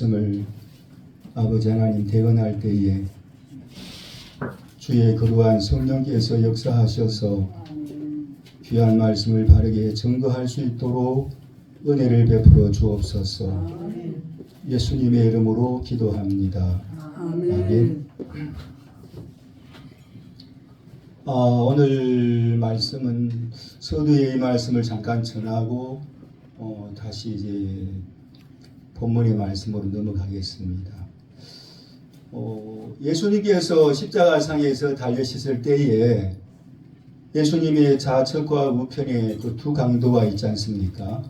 말씀을 아버지 하나님 대언할 때에 주의 거룩한 성령께서 역사하셔서 귀한 말씀을 바르게 증거할 수 있도록 은혜를 베풀어 주옵소서. 예수님의 이름으로 기도합니다. 아멘. 오늘 말씀은 서두에 이 말씀을 잠깐 전하고 다시 이제 본문의 말씀으로 넘어가겠습니다. 예수님께서 십자가상에서 달려셨을 때에 예수님의 좌측과 우편에 그 두 강도가 있지 않습니까?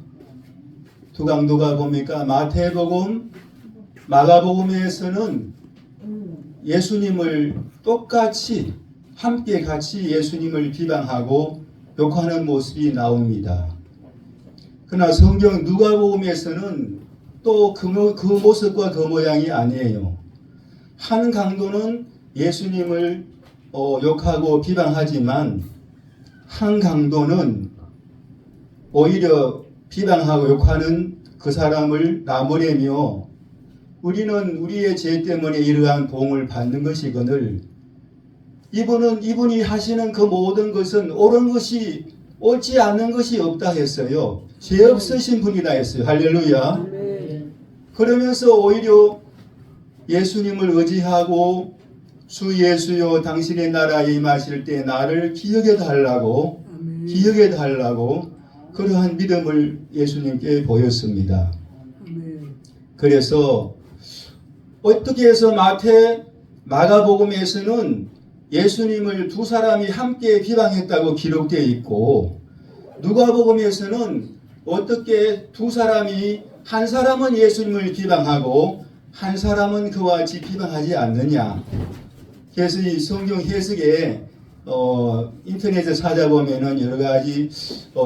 두 강도가 뭡니까? 마태복음, 마가복음에서는 예수님을 똑같이 함께 같이 예수님을 비방하고 욕하는 모습이 나옵니다. 그러나 성경 누가복음에서는 또 그 모습과 그 모양이 아니에요. 한 강도는 예수님을 욕하고 비방하지만 한 강도는 오히려 비방하고 욕하는 그 사람을 나무래며 우리는 우리의 죄 때문에 이러한 보응을 받는 것이거늘 이분이 하시는 그 모든 것은 옳은 것이 옳지 않는 것이 없다 했어요. 죄 없으신 분이다 했어요. 할렐루야. 그러면서 오히려 예수님을 의지하고 주 예수여 당신의 나라에 임하실 때 나를 기억해 달라고 그러한 믿음을 예수님께 보였습니다. 그래서 어떻게 해서 마가복음에서는 예수님을 두 사람이 함께 비방했다고 기록되어 있고 누가복음에서는 어떻게 두 사람이 한 사람은 예수님을 비방하고 한 사람은 그와 같이 비방하지 않느냐. 그래서 이 성경 해석에 인터넷에 찾아보면은 여러 가지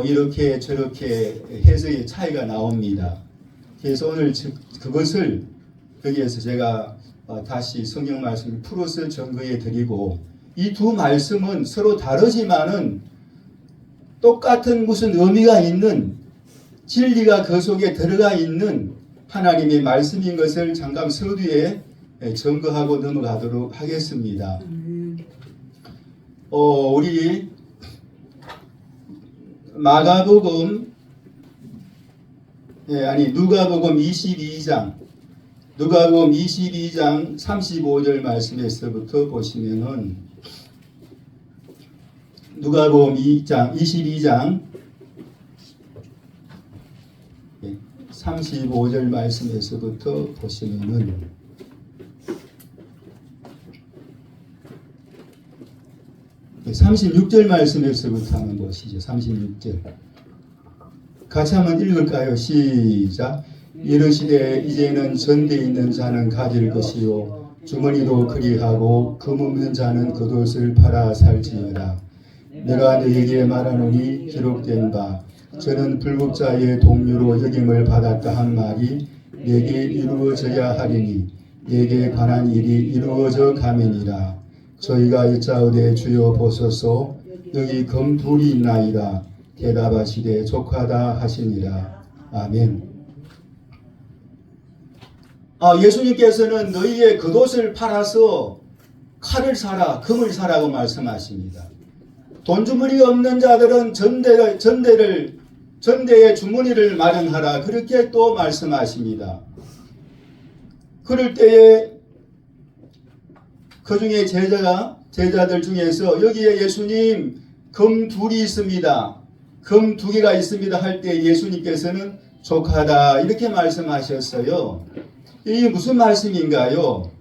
이렇게 저렇게 해석의 차이가 나옵니다. 그래서 오늘 그것을 여기에서 제가 다시 성경 말씀을 풀어서 증거해 드리고 이 두 말씀은 서로 다르지만은 똑같은 무슨 의미가 있는 진리가 그 속에 들어가 있는 하나님의 말씀인 것을 잠깐 서두에 증거하고 넘어가도록 하겠습니다. 우리 누가복음 22장 35절 말씀에서부터 보시면은 누가복음 22장 35절 말씀에서부터 보시면은 36절 말씀에서부터 한번 보시죠. 36절 같이 한번 읽을까요? 시작. 이르시되 이제는 전대에 있는 자는 가질 것이요 주머니도 그리하고 금 없는 자는 겉옷을 팔아 살지어다. 내가 너에게 말하노니 기록된 바 저는 불국자의 동료로 여김을 받았다 한 말이 내게 이루어져야 하리니 내게 관한 일이 이루어져 가매니라. 저희가 여짜오되 주여 보소서 여기 금 둘이 있나이다. 대답하시되 족하다 하시니라. 아멘. 예수님께서는 너희의 겉옷을 팔아서 칼을 사라 금을 사라고 말씀하십니다. 돈주머니 없는 자들은 전대의 주머니를 마련하라 그렇게 또 말씀하십니다. 그럴 때에 그 중에 제자들 중에서 여기에 예수님 금 둘이 있습니다. 금 두 개가 있습니다 할 때 예수님께서는 족하다 이렇게 말씀하셨어요. 이게 무슨 말씀인가요?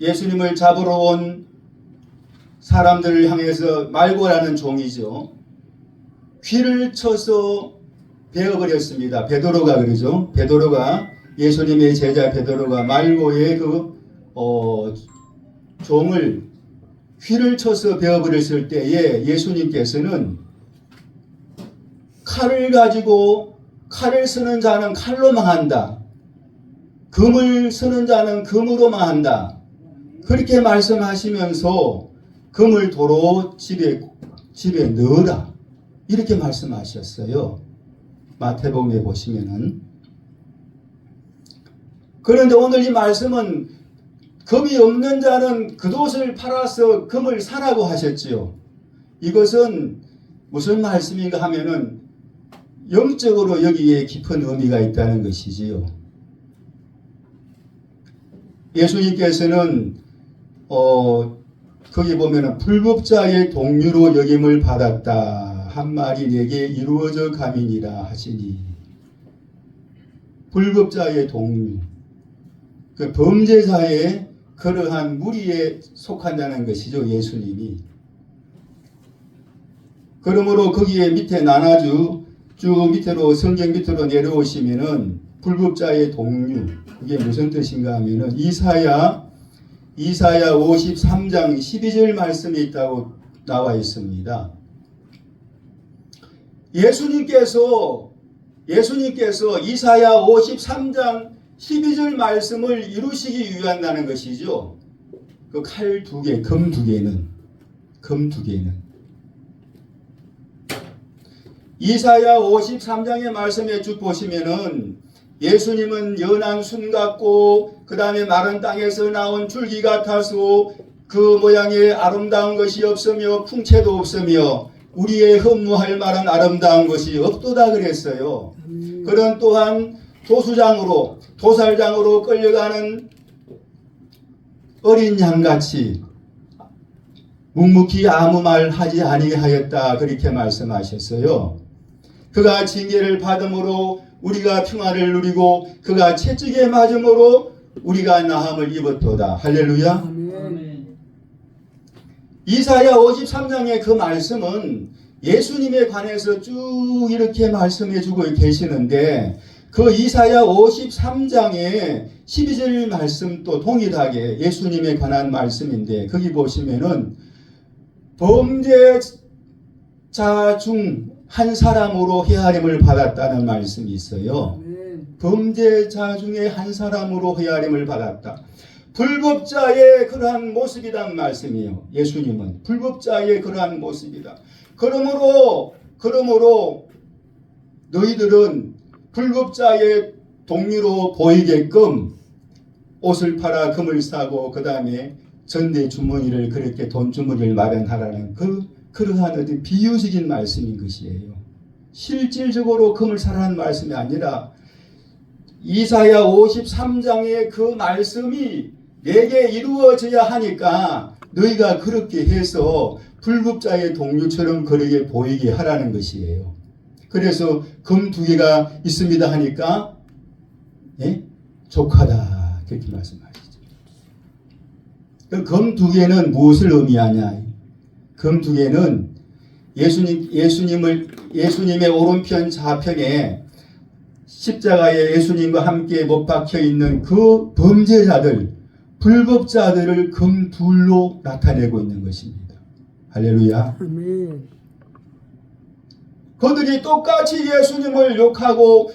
예수님을 잡으러 온 사람들을 향해서 말고라는 종이죠. 귀를 쳐서 베어버렸습니다. 베드로가 그러죠. 베드로가 예수님의 제자 베드로가 말고의 종을 귀를 쳐서 베어버렸을 때에 예수님께서는 칼을 가지고 칼을 쓰는 자는 칼로 망한다. 금을 쓰는 자는 금으로 망한다. 그렇게 말씀하시면서 금을 도로 집에 집에 넣어라. 이렇게 말씀하셨어요. 마태복음에 보시면은. 그런데 오늘 이 말씀은 금이 없는 자는 겉옷을 팔아서 금을 사라고 하셨지요. 이것은 무슨 말씀인가 하면은 영적으로 여기에 깊은 의미가 있다는 것이지요. 예수님께서는 거기 보면은 불법자의 동류로 여김을 받았다. 한 말이 내게 이루어져 가민이라 하시니. 불법자의 동류. 그 범죄자의 그러한 무리에 속한다는 것이죠. 예수님이. 그러므로 거기에 밑에 나눠주 쭉 밑으로 성경 밑으로 내려오시면은 불법자의 동류. 이게 무슨 뜻인가 하면은 이사야 53장 12절 말씀이 있다고 나와 있습니다. 예수님께서 이사야 53장 12절 말씀을 이루시기 위한다는 것이죠. 그 칼 두 개, 금 두 개는 이사야 53장의 말씀에 쭉 보시면은 예수님은 연한 순 같고 그 다음에 마른 땅에서 나온 줄기 같아서 그 모양의 아름다운 것이 없으며 풍채도 없으며 우리의 흠모할 만한 아름다운 것이 없도다 그랬어요. 그런 또한 도살장으로 끌려가는 어린 양같이 묵묵히 아무 말 하지 아니하였다 그렇게 말씀하셨어요. 그가 징계를 받음으로 우리가 평화를 누리고 그가 채찍에 맞음으로 우리가 나음을 입었도다. 할렐루야. 아멘. 이사야 53장의 그 말씀은 예수님에 관해서 쭉 이렇게 말씀해 주고 계시는데 그 이사야 53장의 12절 말씀도 동일하게 예수님에 관한 말씀인데 거기 보시면은 범죄자 중 한 사람으로 헤아림을 받았다는 말씀이 있어요. 범죄자 중에 한 사람으로 헤아림을 받았다. 불법자의 그러한 모습이란 말씀이에요. 예수님은 불법자의 그러한 모습이다. 그러므로 너희들은 불법자의 동료로 보이게끔 옷을 팔아 금을 사고 그 다음에 전대 주머니를 그렇게 돈 주머니를 마련하라는 그러한 어떤 비유적인 말씀인 것이에요. 실질적으로 금을 사라는 말씀이 아니라 이사야 53장의 그 말씀이 내게 이루어져야 하니까 너희가 그렇게 해서 불법자의 동료처럼 그렇게 보이게 하라는 것이에요. 그래서 금 두 개가 있습니다 하니까 족하다 그렇게 말씀하시죠. 금 두 개는 무엇을 의미하냐? 금 두 개는 예수님의 오른편 좌편에 십자가에 예수님과 함께 못 박혀 있는 그 범죄자들, 불법자들을 금 둘로 나타내고 있는 것입니다. 할렐루야. 아멘. 그들이 똑같이 예수님을 욕하고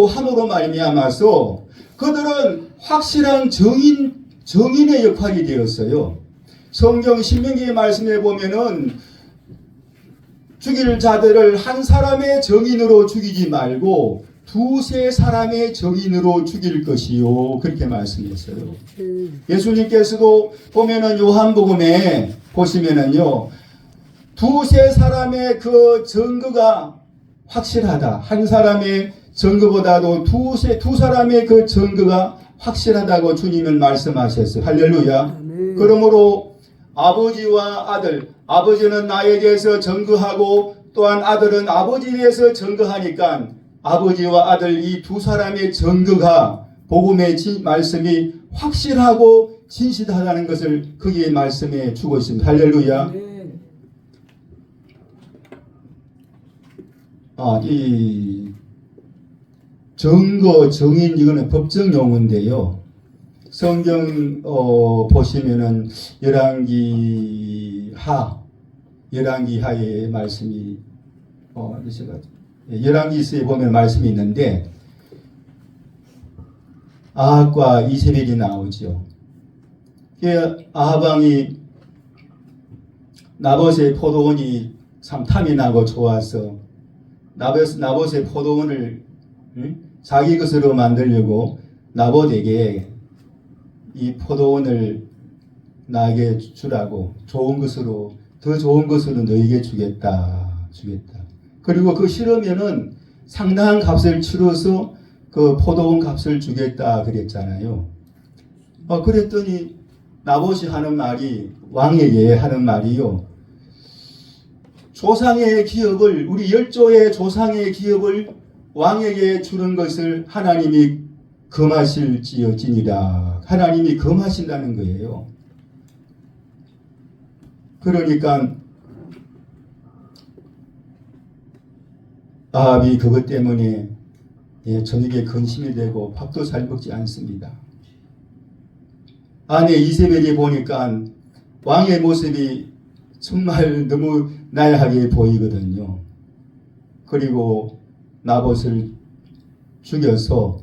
함으로 말미암아서 그들은 확실한 정인의 역할이 되었어요. 성경 신명기 말씀에 보면은 죽일 자들을 한 사람의 정인으로 죽이지 말고 두세 사람의 정인으로 죽일 것이요 그렇게 말씀했어요. 예수님께서도 보면은 요한복음에 보시면은요 두세 사람의 그 증거가 확실하다. 한 사람의 증거보다도 두 사람의 그 증거가 확실하다고 주님은 말씀하셨어요. 할렐루야. 그러므로 아버지와 아들, 아버지는 나에 대해서 증거하고 또한 아들은 아버지에 대해서 증거하니까 아버지와 아들 이 두 사람의 증거가 복음의 말씀이 확실하고 진실하다는 것을 거기에 말씀해 주고 있습니다. 할렐루야. 이 증거, 정인 이거는 법정 용어인데요. 성경 보시면은 열왕기하의 말씀이 열왕기서에 보면 말씀이 있는데 아합과 이세벨이 나오죠. 아합 왕이 나봇의 포도원이 참 탐이 나고 좋아서 나봇의 포도원을 자기 것으로 만들려고 나봇에게 이 포도원을 나에게 주라고 좋은 것으로 더 좋은 것으로 너에게 주겠다. 그리고 그 싫으면은 상당한 값을 치러서 그 포도원 값을 주겠다 그랬잖아요. 그랬더니 나봇이 하는 말이 왕에게 하는 말이요. 조상의 기업을 우리 열조의 조상의 기업을 왕에게 주는 것을 하나님이 금하실지어지니라. 하나님이 금하신다는 거예요. 그러니까 아합이 그것 때문에 저녁에 근심이 되고 밥도 잘 먹지 않습니다. 아내 이세벨이 보니까 왕의 모습이 정말 너무 나약하게 보이거든요. 그리고 나봇을 죽여서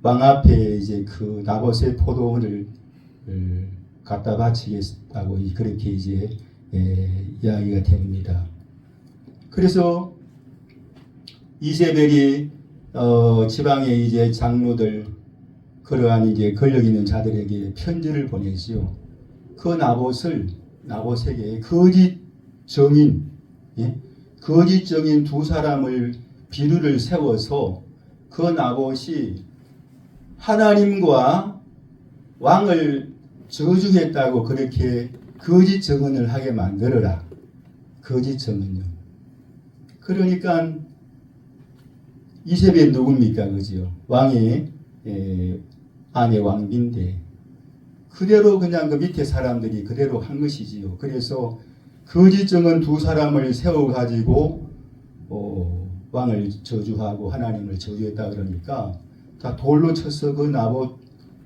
왕 앞에 이제 그 나봇의 포도원을 갖다 바치겠다고 그렇게 이제 이야기가 됩니다. 그래서 이세벨이 지방의 이제 장로들 그러한 이제 권력 있는 자들에게 편지를 보내지요. 그 나봇에게 거짓 정인 두 사람을 비루를 세워서 그 나봇이 하나님과 왕을 저주했다고 그렇게 거짓 증언을 하게 만들어라. 거짓 증언요. 그러니까 이세벨이 누굽니까? 그죠? 왕의 아내 왕비인데 그대로 그냥 그 밑에 사람들이 그대로 한 것이지요. 그래서 거짓 증언 두 사람을 세워가지고 왕을 저주하고 하나님을 저주했다 그러니까 다 돌로 쳐서 그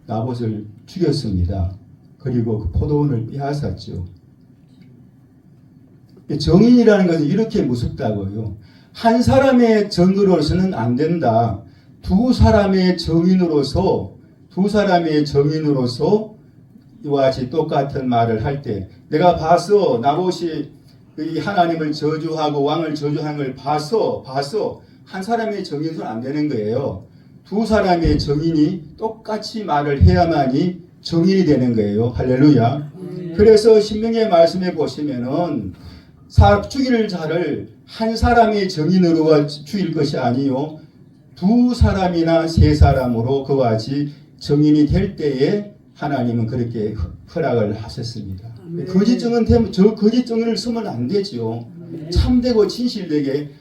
나봇을 죽였습니다. 그리고 그 포도원을 빼앗았죠. 정인이라는 것은 이렇게 무섭다고요. 한 사람의 증거로서는 안 된다. 두 사람의 정인으로서 이와 같이 똑같은 말을 할 때 내가 봐서 나봇이 이 하나님을 저주하고 왕을 저주하는 걸 봐서 한 사람의 정인은 안 되는 거예요. 두 사람의 정인이 똑같이 말을 해야만이 정인이 되는 거예요. 할렐루야. 그래서 신명의 말씀에 보시면은 죽일 자를 한 사람의 정인으로 죽일 것이 아니요 두 사람이나 세 사람으로 그와 같이 정인이 될 때에 하나님은 그렇게 허락을 하셨습니다. 거짓 증언 되면 저 거짓 증언을 쓰면 안 되지요. 참되고 진실되게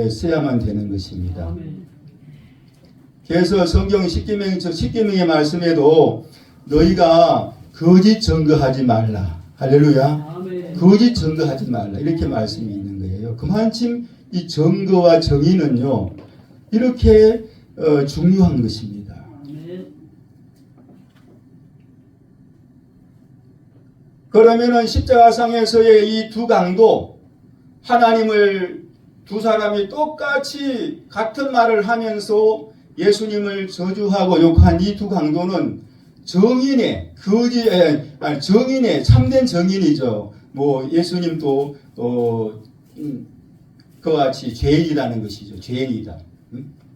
써야만 되는 것입니다. 그래서 성경 십계명의 말씀에도 너희가 거짓 증거하지 말라. 할렐루야. 거짓 증거하지 말라. 이렇게 말씀이 있는 거예요. 그만큼 이 증거와 정의는요. 이렇게 중요한 것입니다. 그러면은 십자가상에서의 이 두 강도 하나님을 두 사람이 똑같이 같은 말을 하면서 예수님을 저주하고 욕한 이 두 강도는 정인의 참된 정인이죠. 뭐 예수님도 그와 같이 죄인이라는 것이죠. 죄인이다.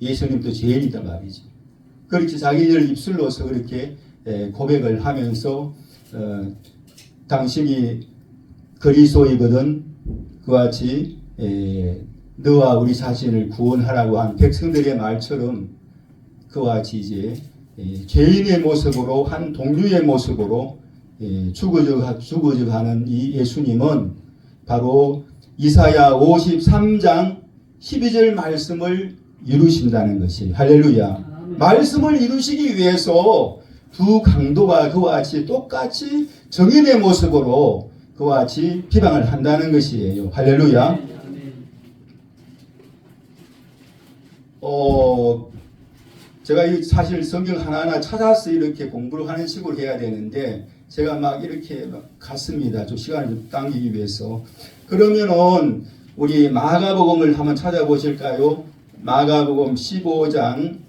예수님도 죄인이다 말이죠. 그렇게 자기들 입술로서 그렇게 고백을 하면서 당신이 그리스도이거든 그와 같이 너와 우리 자신을 구원하라고 한 백성들의 말처럼 그와 같이 이제 죄인의 모습으로 한 동류의 모습으로 죽어져 가는 이 예수님은 바로 이사야 53장 12절 말씀을 이루신다는 것이 할렐루야. 말씀을 이루시기 위해서 두 강도가 그와 같이 똑같이 정인의 모습으로 그와 같이 비방을 한다는 것이에요. 할렐루야. 제가 사실 성경 하나하나 찾아서 이렇게 공부를 하는 식으로 해야 되는데 제가 막 이렇게 갔습니다. 좀 시간을 좀 당기기 위해서. 그러면은 우리 마가복음을 한번 찾아보실까요? 마가복음 15장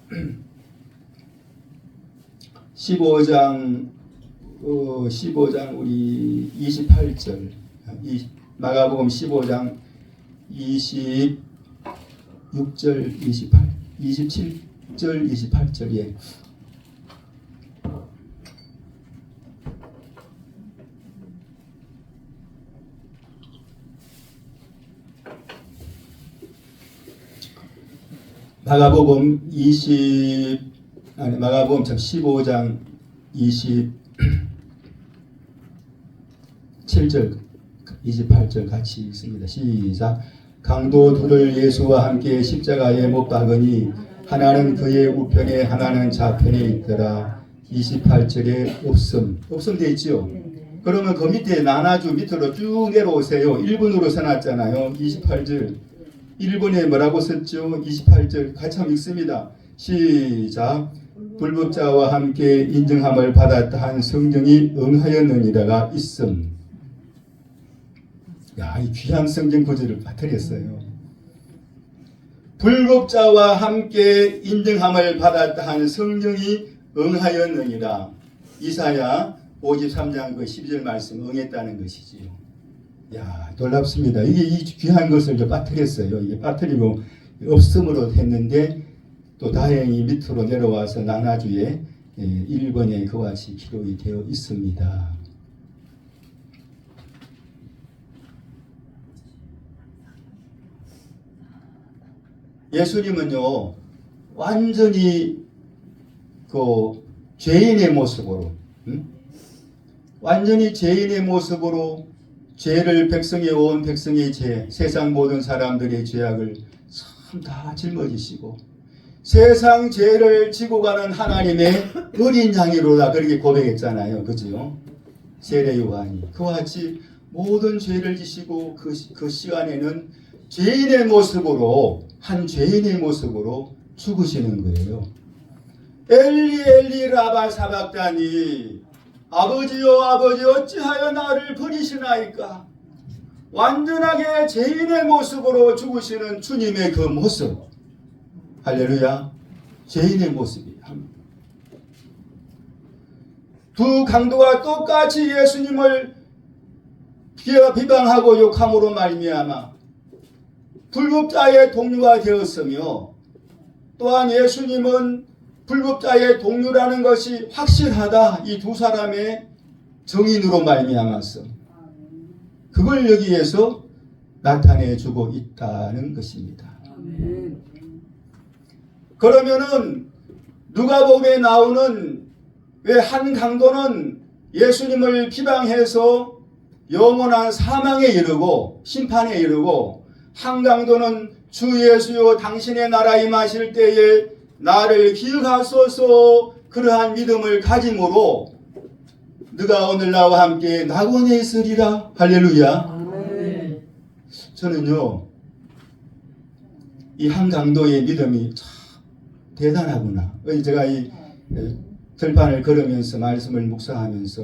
우리 28절 마가복음 15장 26절 27절 28절에 마가복음 15장 27절 28절 같이 읽습니다. 시작. 강도 둘을 예수와 함께 십자가에 못 박으니 하나는 그의 우편에 하나는 좌편에 있더라. 28절에 없음 돼 있죠. 그러면 그 밑에 나눠주 밑으로 쭉 내려오세요. 1번으로 써놨잖아요. 28절 1번에 뭐라고 썼죠? 28절 같이 한번 읽습니다. 시작. 불법자와 함께 인정함을 받았다 한 성경이 응하였느니라가 있음. 야, 이 귀한 성경 구절을 빠뜨렸어요. 불법자와 함께 인정함을 받았다 한 성경이 응하였느니라. 이사야 53장 그 12절 말씀 응했다는 것이지요. 야, 놀랍습니다. 이게 이 귀한 것을 빠뜨렸어요. 이게 빠뜨리고 없음으로 했는데 또 다행히 밑으로 내려와서 나나주에 1번에 그와 같이 기록이 되어 있습니다. 예수님은요, 완전히 그 죄인의 모습으로, 완전히 죄인의 모습으로 죄를 백성에 온 백성의 죄, 세상 모든 사람들의 죄악을 참 다 짊어지시고 세상 죄를 지고 가는 하나님의 어린 양이로다 그렇게 고백했잖아요. 그죠? 세례 요한이. 그와 같이 모든 죄를 지시고 그 시간에는 죄인의 모습으로 한 죄인의 모습으로 죽으시는 거예요. 엘리 엘리 라바 사박다니 아버지여 아버지 어찌하여 나를 버리시나이까. 완전하게 죄인의 모습으로 죽으시는 주님의 그 모습. 할렐루야. 죄인의 모습이에요. 두 강도가 똑같이 예수님을 비방하고 욕함으로 말미암아 불법자의 동료가 되었으며 또한 예수님은 불법자의 동료라는 것이 확실하다. 이 두 사람의 정인으로 말미암았어. 그걸 여기에서 나타내주고 있다는 것입니다. 그러면은 누가복음에 나오는 왜 한 강도는 예수님을 비방해서 영원한 사망에 이르고 심판에 이르고 한 강도는 주 예수여 당신의 나라 임하실 때에 나를 기억하소서 그러한 믿음을 가짐으로 너가 오늘 나와 함께 낙원에 있으리라. 할렐루야. 아멘. 저는요 이 한 강도의 믿음이 참 대단하구나. 제가 이 들판을 걸으면서 말씀을 묵상하면서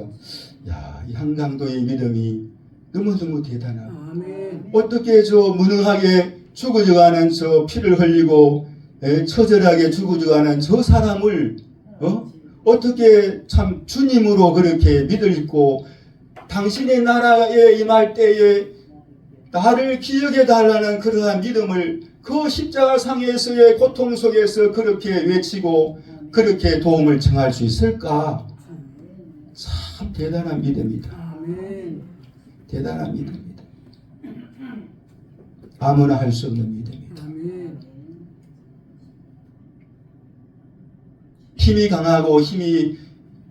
야, 이 한 강도의 믿음이 너무너무 대단하고 아멘. 어떻게 저 무능하게 죽어져가는 저 피를 흘리고 처절하게 죽어져가는 저 사람을 어떻게 참 주님으로 그렇게 믿고 당신의 나라에 임할 때에 나를 기억해 달라는 그러한 믿음을 그 십자가상에서의 고통 속에서 그렇게 외치고 그렇게 도움을 청할 수 있을까? 참 대단한 믿음이다. 대단한 믿음이다. 아무나 할 수 없는 믿음이다. 힘이 강하고 힘이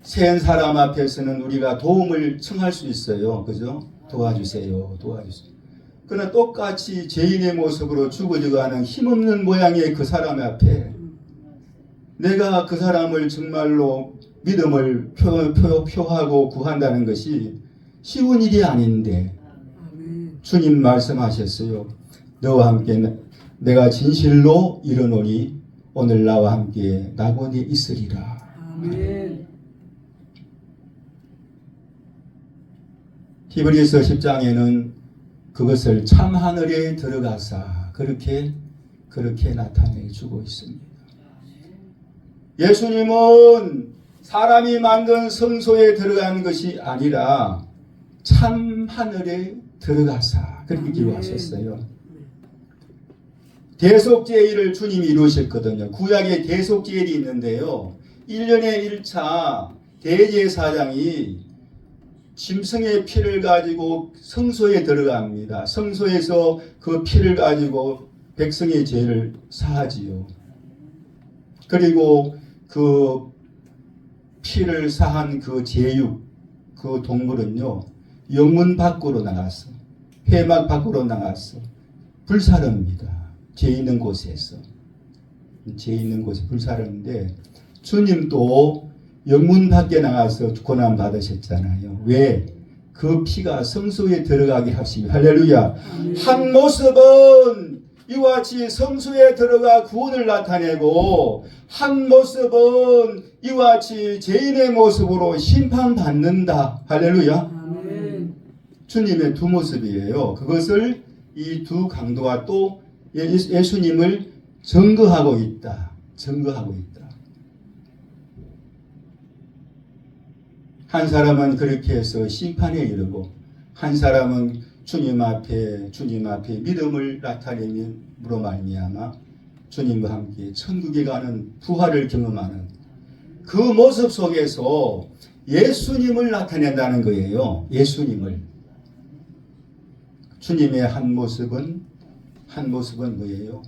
센 사람 앞에서는 우리가 도움을 청할 수 있어요. 그죠? 도와주세요. 도와주세요. 그러나 똑같이 죄인의 모습으로 죽어져가는 힘없는 모양의 그 사람 앞에 내가 그 사람을 정말로 믿음을 표하고 구한다는 것이 쉬운 일이 아닌데 주님 말씀하셨어요. 너와 함께 내가 진실로 이르노니 오늘 나와 함께 낙원에 있으리라. 아멘. 히브리서 10장에는 그것을 참 하늘에 들어가사 그렇게 나타내 주고 있습니다. 예수님은 사람이 만든 성소에 들어가는 것이 아니라 참 하늘에 들어가사 그렇게 기록하셨어요. 대속제일을 주님이 이루셨거든요. 구약에 대속제일이 있는데요. 1년에 1차 대제사장이 짐승의 피를 가지고 성소에 들어갑니다. 성소에서 그 피를 가지고 백성의 죄를 사하지요. 그리고 그 피를 사한 그 제육, 그 동물은요, 영문 밖으로 나갔어. 회막 밖으로 나갔어. 불사릅니다. 죄 있는 곳에서. 죄 있는 곳에 불사르는데, 주님도 영문 밖에 나가서 고난 받으셨잖아요. 왜? 그 피가 성소에 들어가게 하십니다. 할렐루야. 한 모습은 이와 같이 성소에 들어가 구원을 나타내고, 한 모습은 이와 같이 죄인의 모습으로 심판받는다. 할렐루야. 아멘. 주님의 두 모습이에요. 그것을 이 두 강도가 또 예수님을 증거하고 있다. 증거하고 있다. 한 사람은 그렇게 해서 심판에 이르고, 한 사람은 주님 앞에 믿음을 나타내므로 말미암아 주님과 함께 천국에 가는 부활을 경험하는 그 모습 속에서 예수님을 나타낸다는 거예요. 예수님을. 주님의 한 모습은 뭐예요?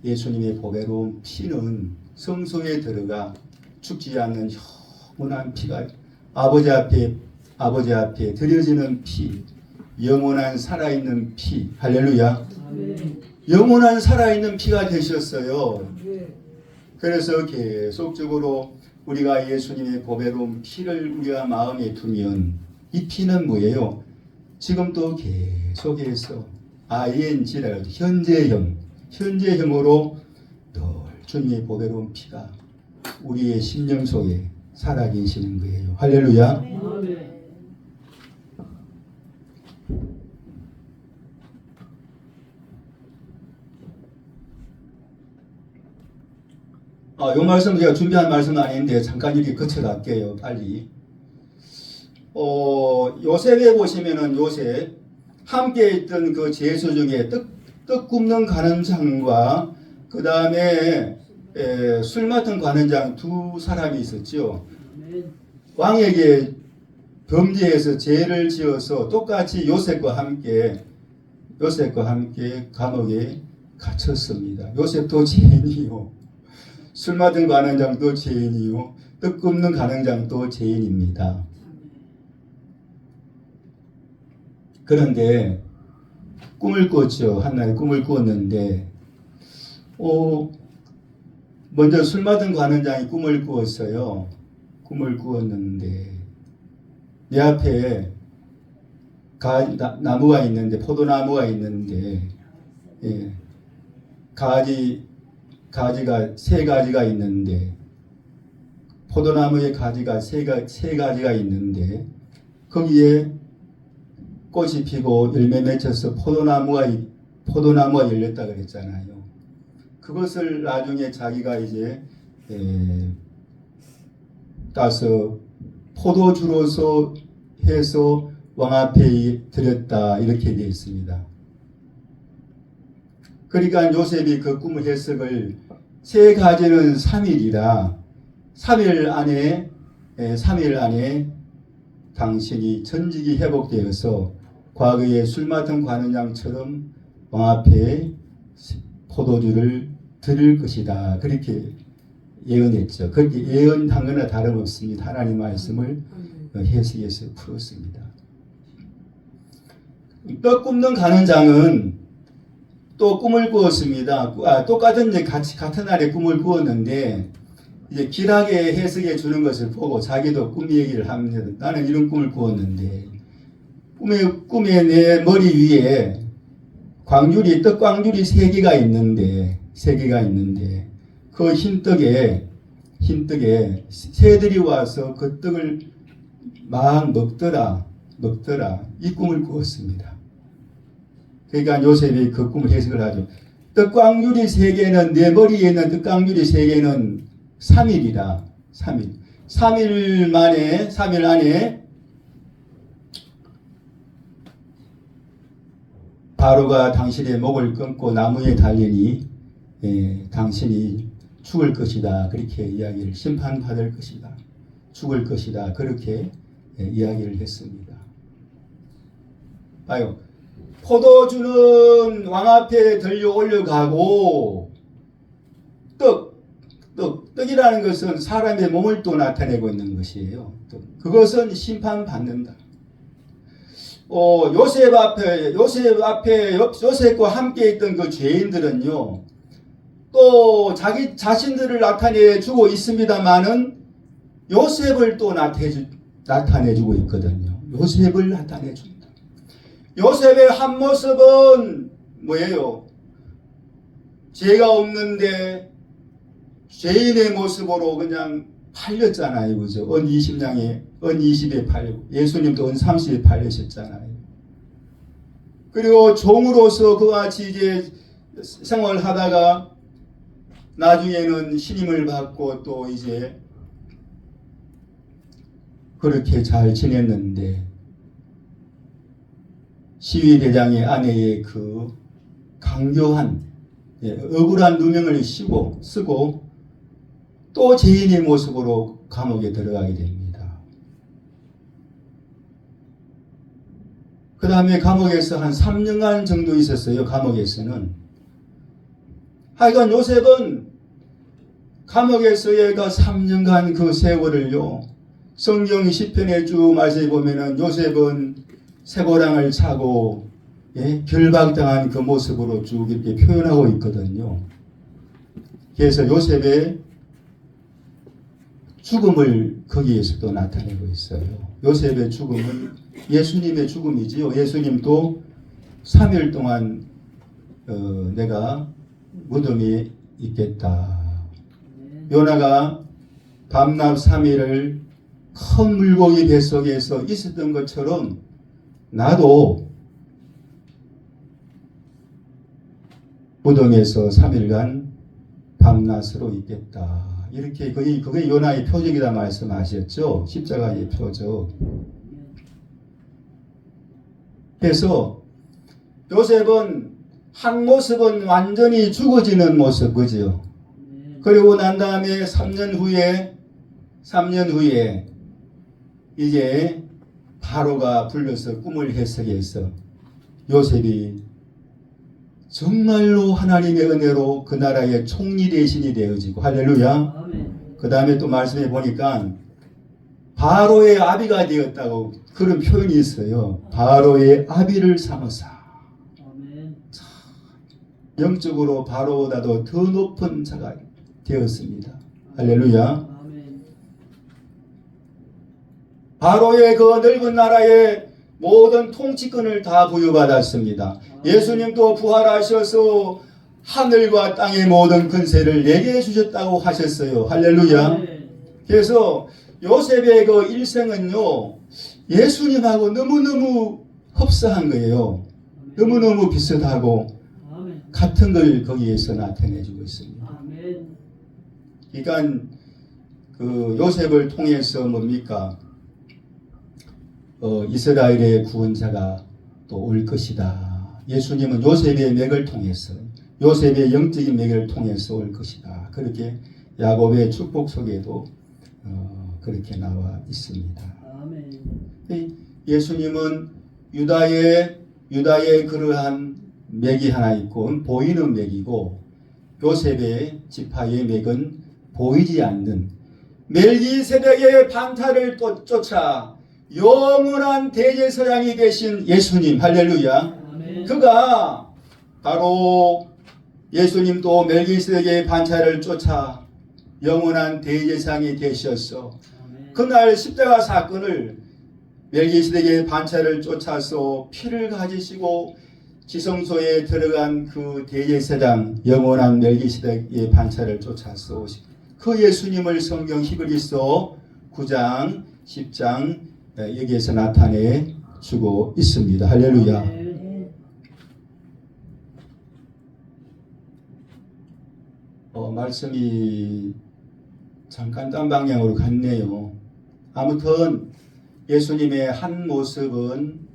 예수님의 보배로운 피는 성소에 들어가 죽지 않는 영원한 피가 아버지 앞에 드려지는 피, 영원한 살아있는 피. 할렐루야. 영원한 살아있는 피가 되셨어요. 그래서 계속적으로 우리가 예수님의 보배로운 피를 우리가 마음에 두면 이 피는 뭐예요? 지금 또 계속해서 ing라고 현재형으로 늘 주님의 보배로운 피가 우리의 심령 속에 살아계시는 거예요. 할렐루야. 이 말씀 제가 준비한 말씀은 아닌데 잠깐 이렇게 거쳐갈게요. 빨리. 요셉에 보시면은 요셉 함께 있던 그 제수 중에 떡 굽는 관원장과 그 다음에 술 맡은 관원장 두 사람이 있었죠. 왕에게 범죄해서 죄를 지어서 똑같이 요셉과 함께 감옥에 갇혔습니다. 요셉도 죄인이요, 술 맡은 관원장도 죄인이요, 떡 굽는 관원장도 죄인입니다. 그런데 꿈을 꿨죠. 한날 꿈을 꾸었는데 먼저 술 맡은 관원장이 꿈을 꾸었어요. 꿈을 꾸었는데 내 앞에 나무가 있는데, 포도나무가 있는데, 가지가 세 가지가 있는데, 포도나무의 가지가 세 가지가 있는데, 거기에 꽃이 피고 열매 맺혀서 포도나무가 열렸다 그랬잖아요. 그것을 나중에 자기가 이제 따서 포도주로서 해서 왕 앞에 드렸다, 이렇게 되어 있습니다. 그러니까 요셉이 그 꿈의 해석을 세 가지는 3일이라 3일 안에 당신이 전직이 회복되어서 과거에 술 맡은 관원장처럼 왕 앞에 포도주를 드릴 것이다, 그렇게 예언했죠. 그렇게 예언한 거나 다름없습니다. 하나님 말씀을 해석해서 풀었습니다. 떡 굽는 관원장은 또 꿈을 꾸었습니다. 똑같은 같은 날에 꿈을 꾸었는데 이제 길하게 해석해 주는 것을 보고 자기도 꿈 얘기를 합니다. 나는 이런 꿈을 꾸었는데 꿈에 내 머리 위에 떡광줄이 3개가 있는데 그 흰 떡에 새들이 와서 그 떡을 막 먹더라, 이 꿈을 꾸었습니다. 그러니까 요셉이 그 꿈을 해석을 하죠. 떡광줄이 3개는, 내 머리에 있는 떡광줄이 3개는 3일이라. 3일 안에 바로가 당신의 목을 끊고 나무에 달리니 당신이 죽을 것이다. 그렇게 이야기를 심판받을 것이다. 죽을 것이다. 그렇게 이야기를 했습니다. 봐요. 포도주는 왕 앞에 들려 올려가고 떡이라는 것은 사람의 몸을 또 나타내고 있는 것이에요. 그것은 심판받는다. 요셉과 함께 있던 그 죄인들은요, 또 자기 자신들을 나타내 주고 있습니다만은 요셉을 또 나타내 주고 있거든요. 요셉을 나타내 준다. 요셉의 한 모습은 뭐예요? 죄가 없는데 죄인의 모습으로 그냥 팔렸잖아요. 그죠? 은 20에 팔리고 예수님도 은 30에 팔리셨잖아요. 그리고 종으로서 그와 같이 이제 생활하다가 나중에는 신임을 받고 또 이제 그렇게 잘 지냈는데 시위대장의 아내의 그 강교한 억울한 누명을 쓰고 또 죄인의 모습으로 감옥에 들어가게 됩니다. 그 다음에 감옥에서 한 3년간 정도 있었어요. 감옥에서는. 하여간 요셉은 감옥에서의 그 3년간 그 세월을요, 성경 10편에 쭉 말씀해 보면은 요셉은 쇠고랑을 차고 결박당한 그 모습으로 쭉 이렇게 표현하고 있거든요. 그래서 요셉의 죽음을 거기에서도 나타내고 있어요. 요셉의 죽음은 예수님의 죽음이지요. 예수님도 3일 동안 내가 무덤에 있겠다. 요나가 밤낮 3일을 큰 물고기 뱃속에서 있었던 것처럼 나도 무덤에서 3일간 밤낮으로 있겠다. 이렇게 그게 요나의 표적이다 말씀하셨죠. 십자가의 표적. 그래서 요셉은 한 모습은 완전히 죽어지는 모습, 그죠? 그리고 난 다음에 3년 후에 이제 바로가 불러서 꿈을 해석해서 요셉이 정말로 하나님의 은혜로 그 나라의 총리 대신이 되어지고, 할렐루야. 그 다음에 또 말씀해 보니까 바로의 아비가 되었다고 그런 표현이 있어요. 바로의 아비를 삼으사. 영적으로 바로보다도 더 높은 자가 되었습니다. 할렐루야. 바로의 그 넓은 나라의 모든 통치권을 다 부여받았습니다. 예수님도 부활하셔서 하늘과 땅의 모든 권세를 내게 주셨다고 하셨어요. 할렐루야. 그래서 요셉의 그 일생은요, 예수님하고 너무너무 흡사한 거예요. 너무너무 비슷하고 같은 걸 거기에서 나타내주고 있습니다. 그러니까 그 요셉을 통해서 뭡니까? 이스라엘의 구원자가 또 올 것이다. 예수님은 요셉의 맥을 통해서, 요셉의 영적인 맥을 통해서 올 것이다. 그렇게 야곱의 축복 속에도 그렇게 나와 있습니다. 아멘. 예수님은 유다의 그러한 맥이 하나 있고 보이는 맥이고, 요셉의 지파의 맥은 보이지 않는 멜기세덱의 반타를 쫓아 영원한 대제사장이 되신 예수님, 할렐루야. 아멘. 그가 바로 예수님도 멜기세덱의 반차를 쫓아 영원한 대제사장이 되셨어. 그날 십자가 사건을 멜기세덱의 반차를 쫓아서 피를 가지시고 지성소에 들어간 그 대제사장 영원한 멜기세덱의 반차를 쫓아서 그 예수님을 성경 히브리서 9장 10장 여기에서 나타내 주고 있습니다. 할렐루야. 말씀이 잠깐 딴 방향으로 갔네요. 아무튼 예수님의 한 모습은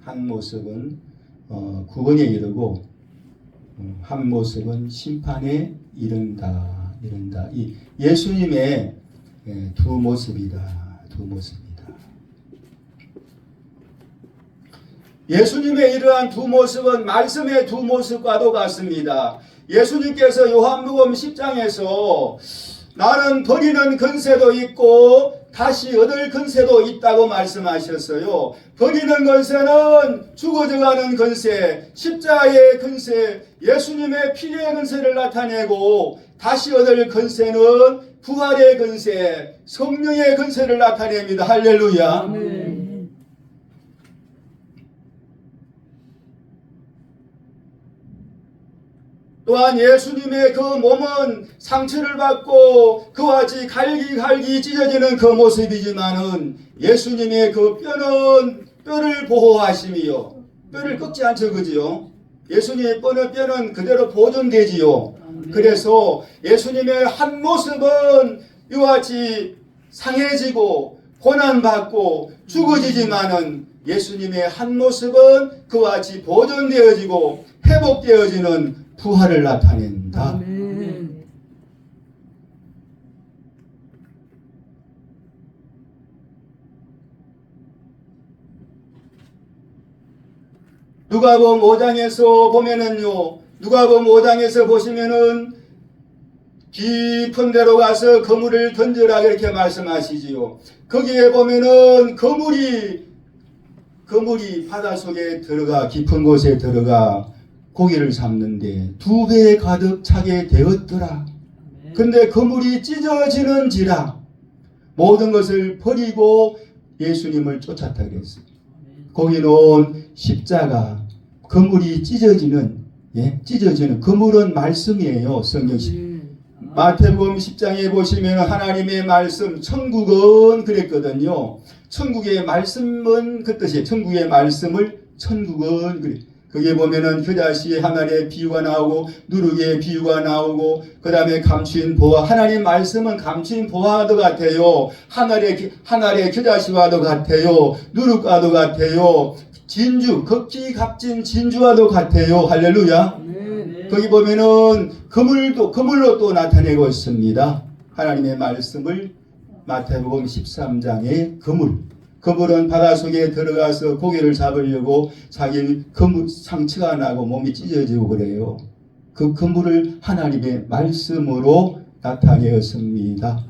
구원에 이르고 한 모습은 심판에 이른다. 이 예수님의 두 모습이다. 예수님의 이러한 두 모습은 말씀의 두 모습과도 같습니다. 예수님께서 요한복음 10장에서 나는 버리는 권세도 있고 다시 얻을 권세도 있다고 말씀하셨어요. 버리는 권세는 죽어져가는 권세, 십자가의 권세, 예수님의 피의 권세를 나타내고 다시 얻을 권세는 부활의 권세, 성령의 권세를 나타냅니다. 할렐루야. 아멘. 또한 예수님의 그 몸은 상처를 받고 그와 같이 갈기 찢어지는 그 모습이지만은 예수님의 그 뼈는 뼈를 보호하심이요. 뼈를 꺾지 않죠. 그지요? 예수님의 뼈는 그대로 보존되지요. 그래서 예수님의 한 모습은 이와 같이 상해지고 고난받고 죽어지지만은 예수님의 한 모습은 그와 같이 보존되어지고 회복되어지는 부활을 나타낸다. 아멘. 누가복음 5장에서 보면은요. 누가복음 5장에서 보시면은 깊은 데로 가서 그물을 던져라 그렇게 말씀하시지요. 거기에 보면은 그물이 바닷속에 들어가 깊은 곳에 들어가 고기를 잡는데 2배 가득 차게 되었더라. 근데 그물이 찢어지는지라 모든 것을 버리고 예수님을 쫓았다 그랬어요. 거기는 십자가, 그물이 찢어지는 그물은 말씀이에요. 성경식. 마태복음 10장에 보시면 하나님의 말씀, 천국은 그랬거든요. 천국의 말씀은 그 뜻이에요. 천국의 말씀을 천국은 그래. 거기에 보면은 겨자씨에 하늘의 비유가 나오고 누룩의 비유가 나오고 그 다음에 감추인 보화, 하나님 말씀은 감추인 보화도 같아요. 하늘의 겨자씨와도 같아요. 누룩과도 같아요. 진주, 극히 값진 진주와도 같아요. 할렐루야. 거기 보면은 그물로 또 나타내고 있습니다. 하나님의 말씀을 마태복음 13장의 그물은 바닷속에 들어가서 고기를 잡으려고 자기 상처가 나고 몸이 찢어지고 그래요. 그 그물을 하나님의 말씀으로 나타내었습니다.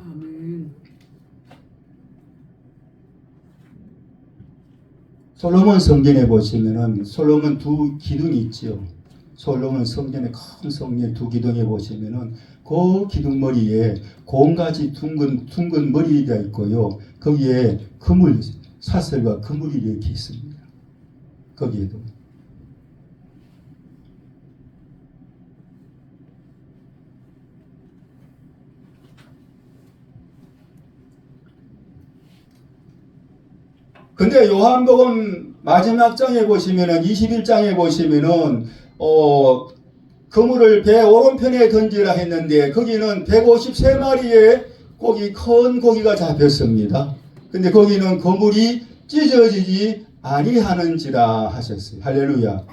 솔로몬 성전에 보시면은 솔로몬 두 기둥이 있죠. 솔로몬 성전의 큰 성전 두 기둥에 보시면은 그 기둥머리에 곰같이 둥근 머리가 있고요. 거기에 사슬과 그물이 이렇게 있습니다. 거기에도. 근데 요한복음 마지막 장에 보시면은 21장에 보시면은 그물을 배 오른편에 던지라 했는데 거기는 153마리의 큰 고기가 잡혔습니다. 근데 거기는 그물이 찢어지지 아니하는지라 하셨어요. 할렐루야.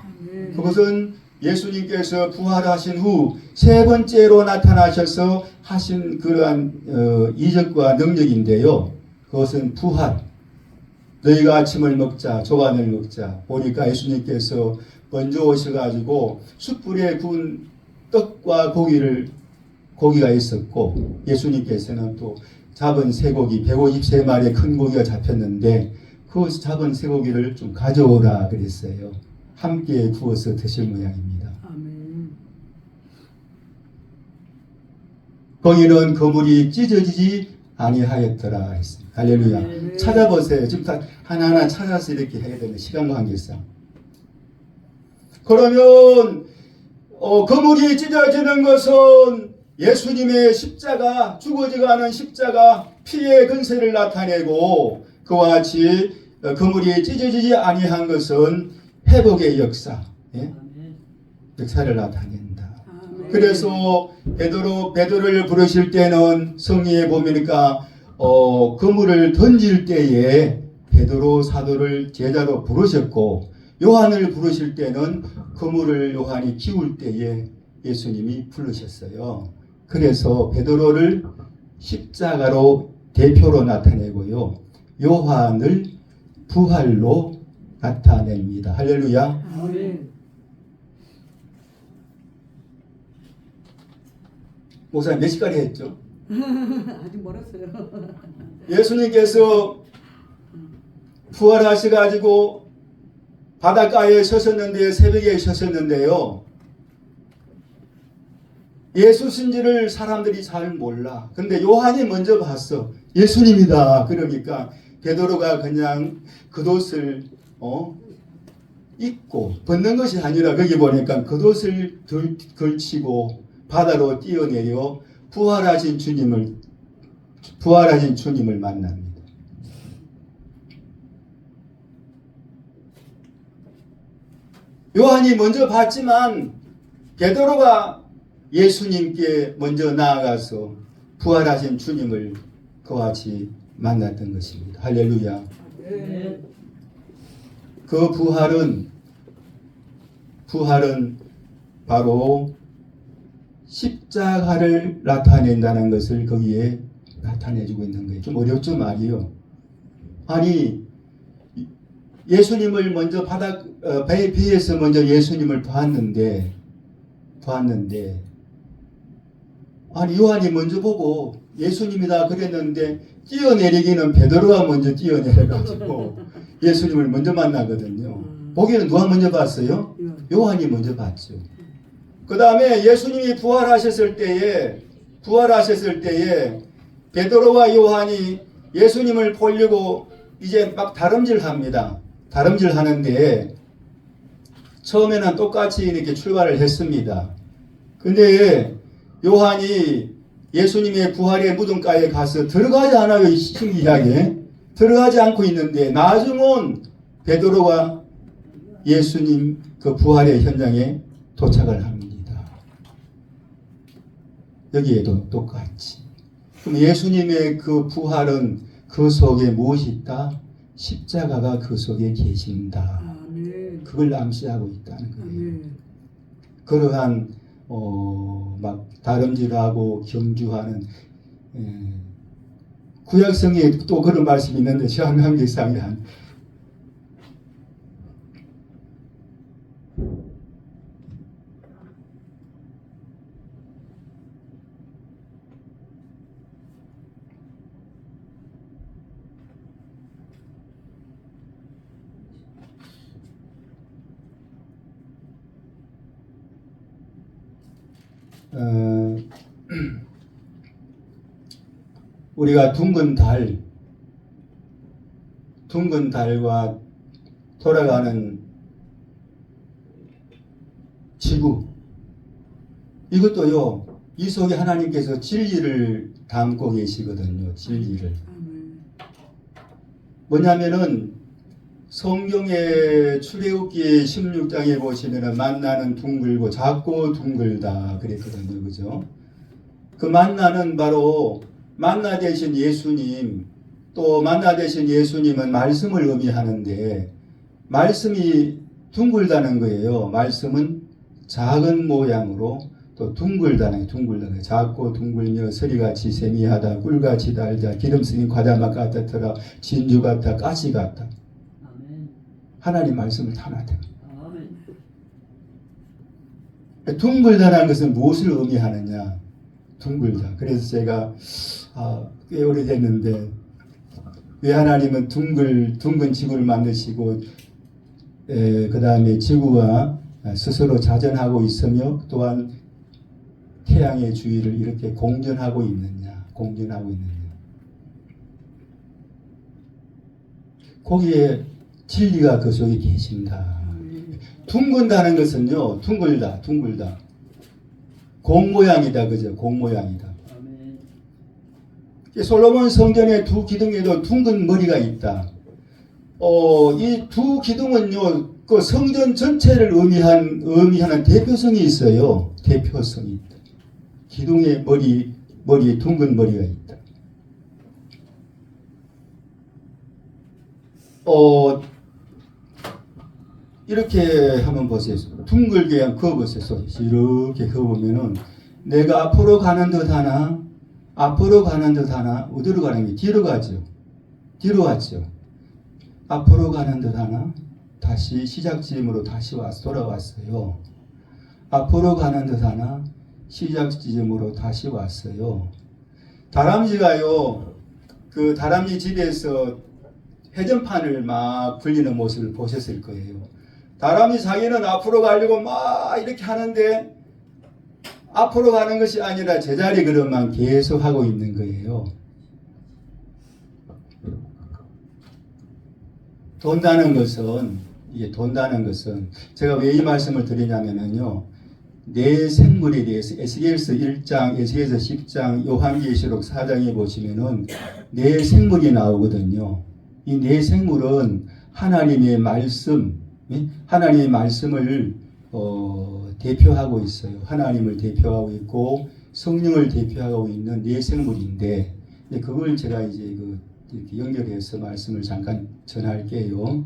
그것은 예수님께서 부활하신 후 세 번째로 나타나셔서 하신 그러한 이적과 능력인데요. 그것은 부활. 너희가 아침을 먹자, 조간을 먹자. 보니까 예수님께서 먼저 오셔가지고 숯불에 구운 떡과 고기가 있었고 예수님께서는 또 잡은 쇠고기 153마리의 큰 고기가 잡혔는데 그 잡은 쇠고기를 좀 가져오라 그랬어요. 함께 구워서 드실 모양입니다. 아멘. 거기는 그물이 찢어지지 아니하였더라 했습니다. 할렐루야. 아멘. 찾아보세요. 지금 다 하나하나 찾아서 이렇게 해야 되는 시간 관계상. 그러면 그물이 찢어지는 것은 예수님의 십자가, 죽어져가는 십자가 피의 권세를 나타내고 그와 같이 그물이 찢어지지 아니한 것은 회복의 역사를 나타낸다. 그래서 베드로를 부르실 때는 성경에 보니까 그물을 던질 때에 베드로 사도를 제자로 부르셨고 요한을 부르실 때는 그물을 요한이 키울 때에 예수님이 부르셨어요. 그래서 베드로를 십자가로 대표로 나타내고요. 요한을 부활로 나타냅니다. 할렐루야. 아멘. 목사님 몇 시까지 했죠? 아직 멀었어요. 예수님께서 부활하셔가지고 바닷가에 서셨는데 새벽에 서셨는데요. 예수신지를 사람들이 잘 몰라. 근데 요한이 먼저 봤어. 예수님이다. 그러니까 베드로가 그냥 겉옷을 입고 벗는 것이 아니라 거기 보니까 겉옷을 걸치고 바다로 뛰어내려 부활하신 주님을 만납니다. 요한이 먼저 봤지만 베드로가 예수님께 먼저 나아가서 부활하신 주님을 그와 같이 만났던 것입니다. 할렐루야. 네. 그 부활은 바로 십자가를 나타낸다는 것을 거기에 나타내주고 있는 거예요. 좀 어렵죠, 말이요. 아니, 예수님을 먼저 배에서 먼저 예수님을 보았는데, 아니, 요한이 먼저 보고 예수님이다 그랬는데, 뛰어내리기는 베드로가 먼저 뛰어내려가지고 예수님을 먼저 만나거든요. 보기는 누가 먼저 봤어요? 요한이 먼저 봤죠. 그 다음에 예수님이 부활하셨을 때에 베드로와 요한이 예수님을 보려고 이제 막 다름질합니다. 다름질하는데 처음에는 똑같이 이렇게 출발을 했습니다. 근데 요한이 예수님의 부활의 무덤가에 가서 들어가지 않아요. 신기하게 들어가지 않고 있는데 나중은 베드로가 예수님 그 부활의 현장에 도착을 합니다. 여기에도 똑같이. 그럼 예수님의 그 부활은 그 속에 무엇이 있다? 십자가가 그 속에 계신다. 아멘. 그걸 암시하고 있다는 거예요. 아멘. 그러한 막 다름질하고 경주하는 구약성에 또 그런 말씀이 있는데 신약성에 한 우리가 둥근 달과 돌아가는 지구, 이것도요, 이 속에 하나님께서 진리를 담고 계시거든요. 진리를. 뭐냐면은 성경의 출애굽기 16장에 보시면은 만나는 둥글고 작고 둥글다 그랬거든요. 그죠? 그 만나는 바로 만나 되신 예수님, 또 만나 되신 예수님은 말씀을 의미하는데 말씀이 둥글다는 거예요. 말씀은 작은 모양으로 또 둥글다는 둥글다. 작고 둥글며 서리같이 세미하다, 꿀같이 달다, 기름 쓰인 과자맛 같았더라, 진주 같다, 가시 같다. 하나님 말씀을 다 나타내. 둥글다는 것은 무엇을 의미하느냐? 둥글다. 그래서 제가 꽤 오래됐는데 왜 하나님은 둥근 지구를 만드시고 그 다음에 지구가 스스로 자전하고 있으며 또한 태양의 주위를 이렇게 공전하고 있느냐? 거기에 진리가 그 속에 계신다. 둥근다는 것은요, 둥글다. 공 모양이다, 그죠? 공 모양이다. 솔로몬 성전의 두 기둥에도 둥근 머리가 있다. 이 두 기둥은요, 그 성전 전체를 의미하는 대표성이 있어요. 대표성이 있다. 기둥의 머리에 둥근 머리가 있다. 이렇게 한번 보세요. 둥글게 그어보세요. 이렇게 그어보면은 내가 앞으로 가는 듯 하나, 앞으로 가는 듯 하나, 어디로 가는 게 뒤로 가죠. 뒤로 왔죠. 앞으로 가는 듯 하나, 다시 시작 지점으로 다시 돌아왔어요. 앞으로 가는 듯 하나, 시작 지점으로 다시 왔어요. 다람쥐가요, 그 다람쥐 집에서 회전판을 막 굴리는 모습을 보셨을 거예요. 다람쥐 자기는 앞으로 가려고 막 이렇게 하는데 앞으로 가는 것이 아니라 제자리 걸음만 계속 하고 있는 거예요. 돈다는 것은 제가 왜 이 말씀을 드리냐면요. 내 생물에 대해서 에스겔서 1장, 에스겔서 10장, 요한계시록 4장에 보시면은 내 생물이 나오거든요. 이 내 생물은 하나님의 말씀, 하나님의 말씀을 대표하고 있어요. 하나님을 대표하고 있고 성령을 대표하고 있는 내 생물인데 그걸 제가 이제 이렇게 연결해서 말씀을 잠깐 전할게요.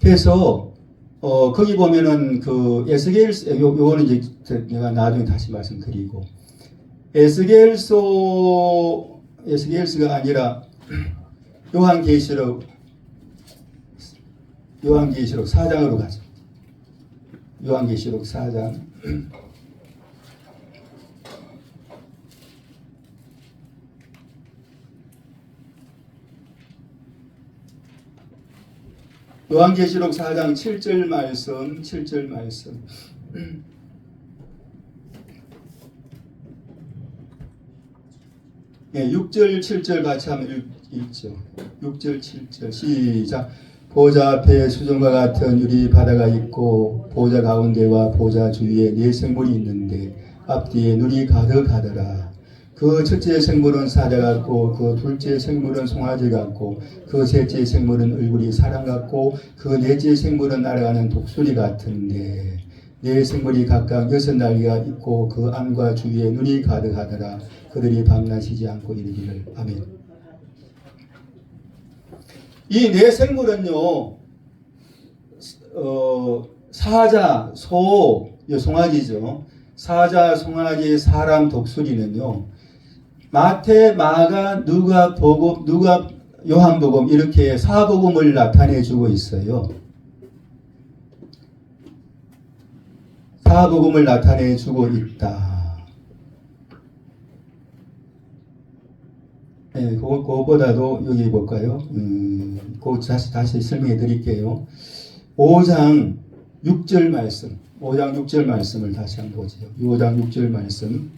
그래서 거기 보면은 그 에스겔서 요거는 이제 내가 나중에 다시 말씀드리고 에스겔서가 아니라 요한계시록 4장으로 가죠. 요한계시록 4장. 요한계시록 4장 7절 말씀. 네, 6절 7절 같이 한번 읽죠. 6절 7절 시작. 보좌 앞에 수정과 같은 유리 바다가 있고 보좌 가운데와 보좌 주위에 네 생물이 있는데 앞뒤에 눈이 가득하더라. 그 첫째 생물은 사자 같고 그 둘째 생물은 송아지 같고 그 셋째 생물은 얼굴이 사람 같고 그 넷째 생물은 날아가는 독수리 같은데 네 생물이 각각 6날개가 있고 그 안과 주위에 눈이 가득하더라. 그들이 밤낮 쉬지 않고 이르기를. 아멘. 이 네 생물은요, 사자, 소, 송아지죠. 사자, 송아지, 사람, 독수리는요, 마태, 마가, 누가, 요한복음 이렇게 사복음을 나타내주고 있어요. 사복음을 나타내주고 있다. 네, 그것보다도 여기 볼까요? 그거 다시 설명해 드릴게요. 5장 6절 말씀. 5장 6절 말씀을 다시 한번 보세요. 5장 6절 말씀.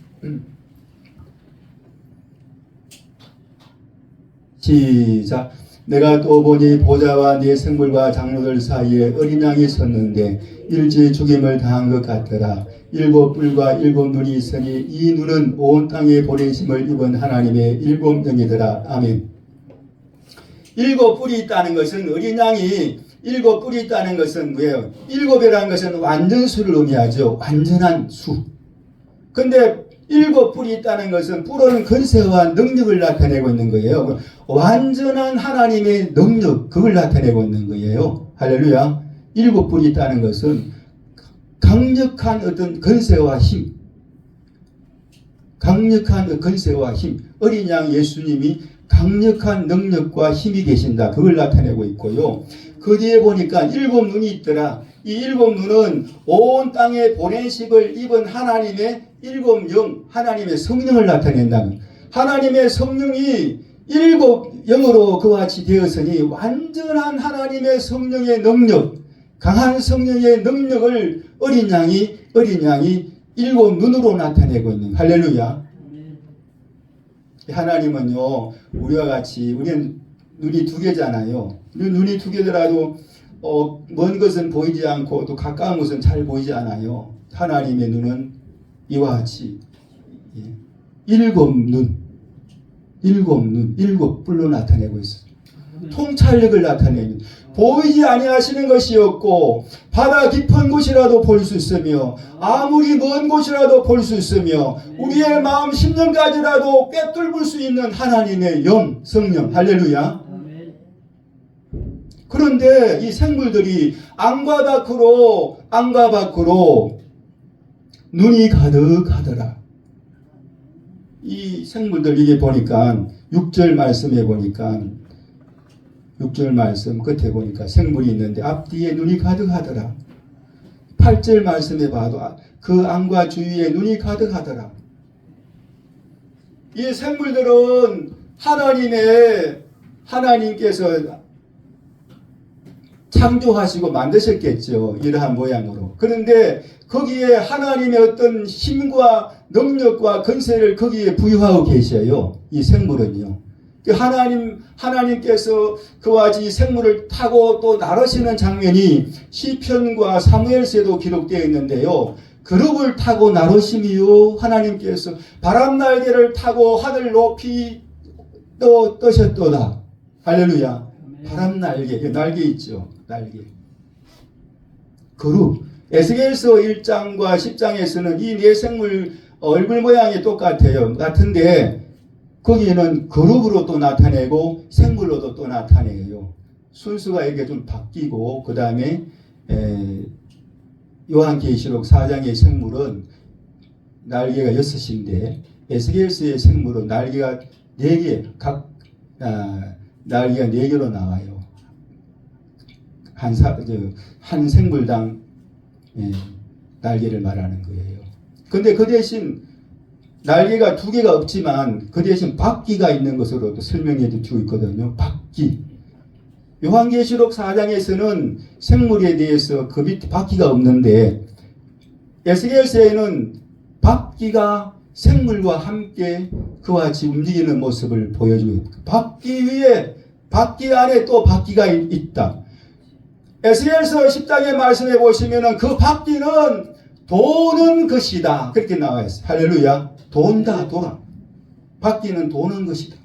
시작. 내가 또 보니 보좌와 네 생물과 장로들 사이에 어린 양이 섰는데 일제히 죽임을 당한 것 같더라. 7뿔과 7눈이 있으니 이 눈은 온 땅에 보내심을 입은 하나님의 7영이더라. 아멘. 7뿔이 있다는 것은 어린 양이 7뿔이 있다는 것은 뭐예요? 7이라는 것은 완전수를 의미하죠. 완전한 수. 근데 7뿔이 있다는 것은 뿔은 권세와 능력을 나타내고 있는 거예요. 완전한 하나님의 능력, 그걸 나타내고 있는 거예요. 할렐루야. 7뿔이 있다는 것은 강력한 어떤 권세와 힘, 강력한 권세와 힘, 어린 양 예수님이 강력한 능력과 힘이 계신다. 그걸 나타내고 있고요. 그 뒤에 보니까 7눈이 있더라. 이 7눈은 온 땅에 보내심을 입은 하나님의 7영, 하나님의 성령을 나타낸다. 하나님의 성령이 7영으로 그와 같이 되었으니 완전한 하나님의 성령의 능력, 강한 성령의 능력을 어린 양이 7눈으로 나타내고 있는. 할렐루야. 하나님은요, 우리와 같이, 우리는 눈이 2개잖아요. 눈이 2개더라도 먼 것은 보이지 않고 또 가까운 것은 잘 보이지 않아요. 하나님의 눈은 이와 같이 7눈, 7뿔로 나타내고 있어요. 통찰력을 나타내는, 보이지 아니하시는 것이 없고 바다 깊은 곳이라도 볼 수 있으며 아무리 먼 곳이라도 볼 수 있으며 우리의 마음 심령까지라도 꿰뚫을 수 있는 하나님의 영, 성령. 할렐루야. 그런데 이 생물들이 안과 밖으로 눈이 가득하더라. 이 생물들 이게 보니까 6절 말씀에 보니까 6절 말씀 끝에 보니까 생물이 있는데 앞뒤에 눈이 가득하더라. 8절 말씀에 봐도 그 안과 주위에 눈이 가득하더라. 이 생물들은 하나님께서 창조하시고 만드셨겠죠. 이러한 모양으로. 그런데 거기에 하나님의 어떤 힘과 능력과 권세를 거기에 부여하고 계셔요. 이 생물은요. 하나님께서 그와 같이 이 생물을 타고 또 나르시는 장면이 시편과 사무엘서에도 기록되어 있는데요. 그룹을 타고 나르심이요. 하나님께서 바람 날개를 타고 하늘 높이 떠셨도다. 할렐루야. 바람 날개, 날개 있죠. 날개. 그룹. 에스겔서 1장과 10장에서는 이 네 생물 얼굴 모양이 똑같아요. 같은데 거기에는 그룹으로 또 나타내고 생물로도 또 나타내요. 순수가 이렇게 좀 바뀌고 그 다음에 요한계시록 4장의 생물은 날개가 6인데 에스겔서의 생물은 날개가 4개, 날개가 4개로 나와요. 한 생물당 날개를 말하는 거예요. 근데 그 대신 날개가 2개가 없지만 그 대신 바퀴가 있는 것으로도 설명해 주고 있거든요. 바퀴. 요한계시록 4장에서는 생물에 대해서 그 밑에 바퀴가 없는데 에스겔서에는 바퀴가 생물과 함께 그와 같이 움직이는 모습을 보여주고 바퀴 위에 바퀴 안에 또 바퀴가 있다. 에스겔서 10장의 말씀에 보시면은 그 바퀴는 도는 것이다. 그렇게 나와 있어요. 할렐루야. 돈다 돌아. 바퀴는 도는 것이다.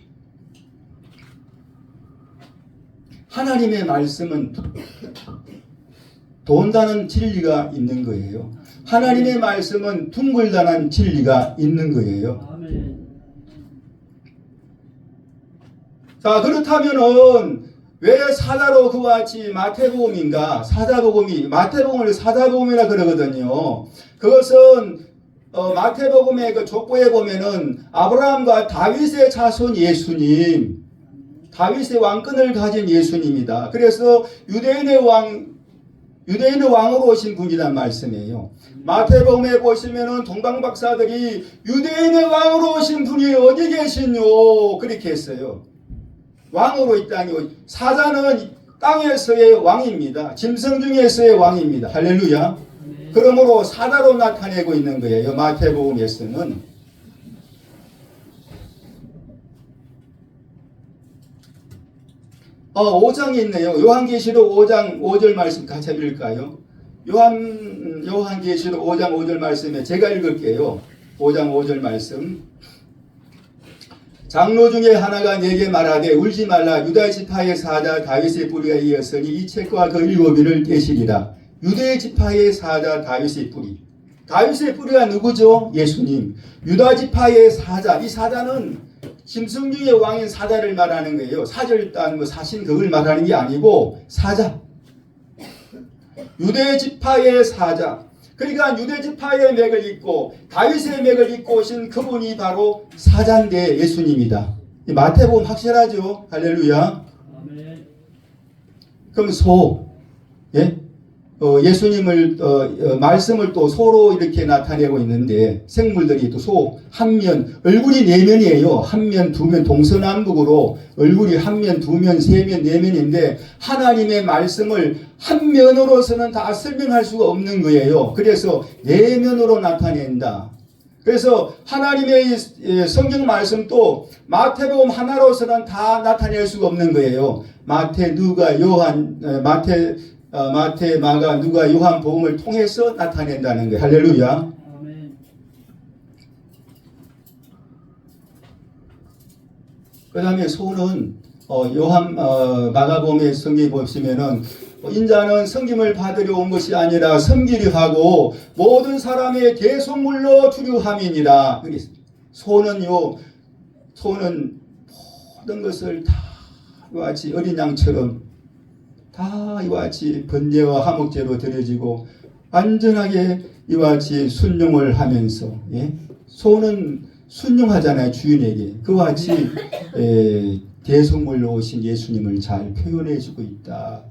하나님의 말씀은 돈다는 진리가 있는 거예요. 하나님의 말씀은 둥글다는 진리가 있는 거예요. 자, 그렇다면은 왜 사자로 그와 같이 마태복음인가? 마태복음을 사자복음이라 그러거든요. 그것은 마태복음의 그 족보에 보면은 아브라함과 다윗의 자손 예수님, 다윗의 왕권을 가진 예수님이다. 그래서 유대인의 왕으로 오신 분이란 말씀이에요. 마태복음에 보시면은 동방박사들이 유대인의 왕으로 오신 분이 어디 계시뇨? 그렇게 했어요. 왕으로 이 땅에 사자는 땅에서의 왕입니다. 짐승 중에서의 왕입니다. 할렐루야. 그러므로 사자로 나타내고 있는 거예요. 마태복음에서는. 5장이 있네요. 요한계시록 5장 5절 말씀 같이 읽을까요? 요한계시록 5장 5절 말씀에 제가 읽을게요. 5장 5절 말씀. 장로 중에 하나가 내게 말하되 울지 말라. 유다 지파의 사자 다윗의 뿌리가 이었으니 이 책과 그 7위를 떼시리라. 유대 지파의 사자 다윗의 뿌리. 다윗의 뿌리가 누구죠? 예수님. 유다 지파의 사자. 이 사자는 짐승 중의 왕인 사자를 말하는 거예요. 사절단 사신 그걸 말하는 게 아니고 사자. 유대 지파의 사자. 그러니까 유대 지파의 맥을 잇고 다윗의 맥을 잇고 오신 그분이 바로 사자인데 예수님이다. 마태복음 확실하죠. 할렐루야. 아멘. 그럼 소, 예? 예수님을 말씀을 또 소로 이렇게 나타내고 있는데 생물들이 또 소 한 면, 얼굴이 4면이에요. 한 면, 2면 동서남북으로 얼굴이 한 면, 2면, 3면, 4면인데 하나님의 말씀을 한 면으로서는 다 설명할 수가 없는 거예요. 그래서 4면으로 나타낸다. 그래서 하나님의 성경 말씀도 마태복음 하나로서는 다 나타낼 수가 없는 거예요. 마태, 누가, 요한, 마태, 마가, 누가, 요한 복음을 통해서 나타낸다는 거예요. 할렐루야. 아멘. 그 다음에 소는 마가복음의 성경에 보시면은 인자는 섬김을 받으려 온 것이 아니라 섬기려 하고 모든 사람의 대속물로 주류함이니라. 소는 모든 것을 다 같이 어린 양처럼 다 이와 같이 번제와 화목제로 드려지고 안전하게 이와 같이 순종을 하면서 소는 순종하잖아요, 주인에게. 그와 같이 대속물로 오신 예수님을 잘 표현해주고 있다.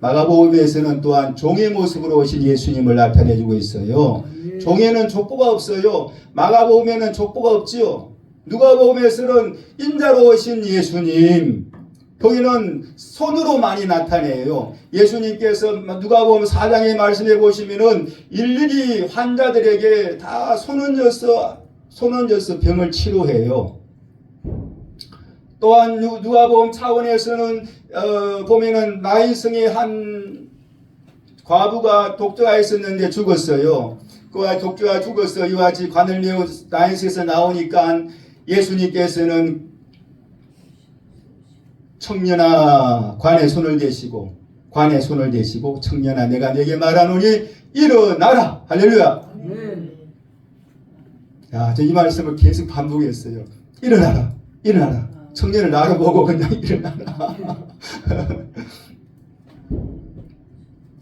마가복음에서는 또한 종의 모습으로 오신 예수님을 나타내주고 있어요. 종에는 족보가 없어요. 마가복음에는 족보가 없지요. 누가복음에서는 인자로 오신 예수님, 거기는 손으로 많이 나타내요. 예수님께서 누가복음 4장에 말씀해 보시면은 일일이 환자들에게 다 손 얹어서 병을 치료해요. 또한 누가복음 차원에서는 보면은 나인성의 한 과부가 독주가 있었는데 죽었어요. 그 독주가 죽어서 이와 같이 관을 메우 나인성에서 나오니까 예수님께서는 청년아 관에 손을 대시고 청년아 내가 네게 말하노니 일어나라. 할렐루야. 야, 저 이 말씀을 계속 반복했어요. 일어나라. 청년을 나를 보고 그냥 일어나라.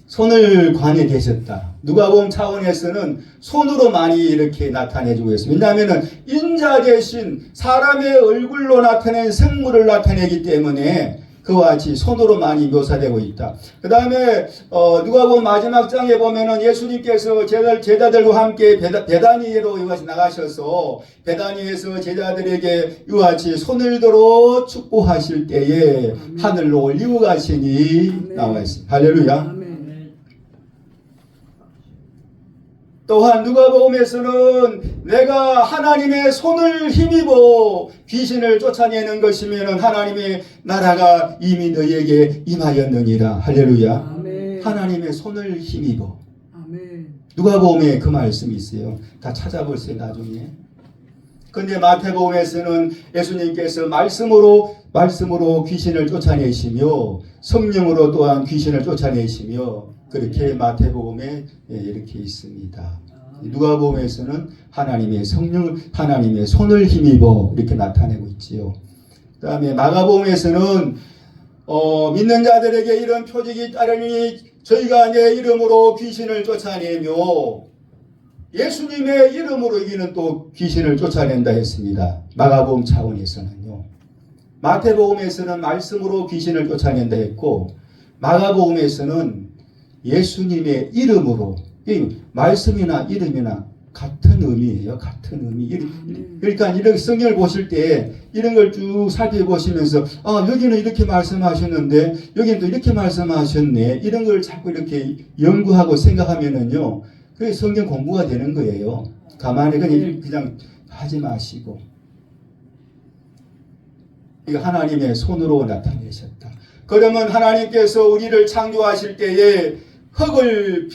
손을 관에 대셨다. 누가복음 차원에서는 손으로 많이 이렇게 나타내주고 있습니다. 왜냐하면 인자 대신 사람의 얼굴로 나타낸 생물을 나타내기 때문에 그와 같이 손으로 많이 묘사되고 있다. 그 다음에 누가복음 마지막 장에 보면은 예수님께서 제자들과 함께 베다니로 이같이 나가셔서 베다니에서 제자들에게 이와 같이 손을 들어 축복하실 때에 하늘로 올리고 가시니 나와 있습니다. 할렐루야. 또한 누가복음에서는 내가 하나님의 손을 힘입어 귀신을 쫓아내는 것이면 하나님의 나라가 이미 너희에게 임하였느니라. 할렐루야. 아멘. 하나님의 손을 힘입어. 아멘. 누가복음에 그 말씀이 있어요. 다 찾아보세요, 나중에. 근데 마태복음에서는 예수님께서 말씀으로 귀신을 쫓아내시며 성령으로 또한 귀신을 쫓아내시며 그렇게 마태복음에 이렇게 있습니다. 누가복음에서는 하나님의 손을 힘입어 이렇게 나타내고 있지요. 그 다음에 마가복음에서는 믿는 자들에게 이런 표적이 따르니 저희가 내 이름으로 귀신을 쫓아내며 예수님의 이름으로 이기는 또 귀신을 쫓아낸다 했습니다. 마가복음 차원에서는요. 마태복음에서는 말씀으로 귀신을 쫓아낸다 했고 마가복음에서는 예수님의 이름으로, 말씀이나 이름이나 같은 의미예요. 같은 의미. 그러니까 이런 성경을 보실 때 이런 걸 쭉 살펴보시면서 여기는 이렇게 말씀하셨는데 여기는 또 이렇게 말씀하셨네. 이런 걸 자꾸 이렇게 연구하고 생각하면은요. 그게 성경 공부가 되는 거예요. 가만히 그냥 하지 마시고. 이거 하나님의 손으로 나타내셨다. 그러면 하나님께서 우리를 창조하실 때에 흙을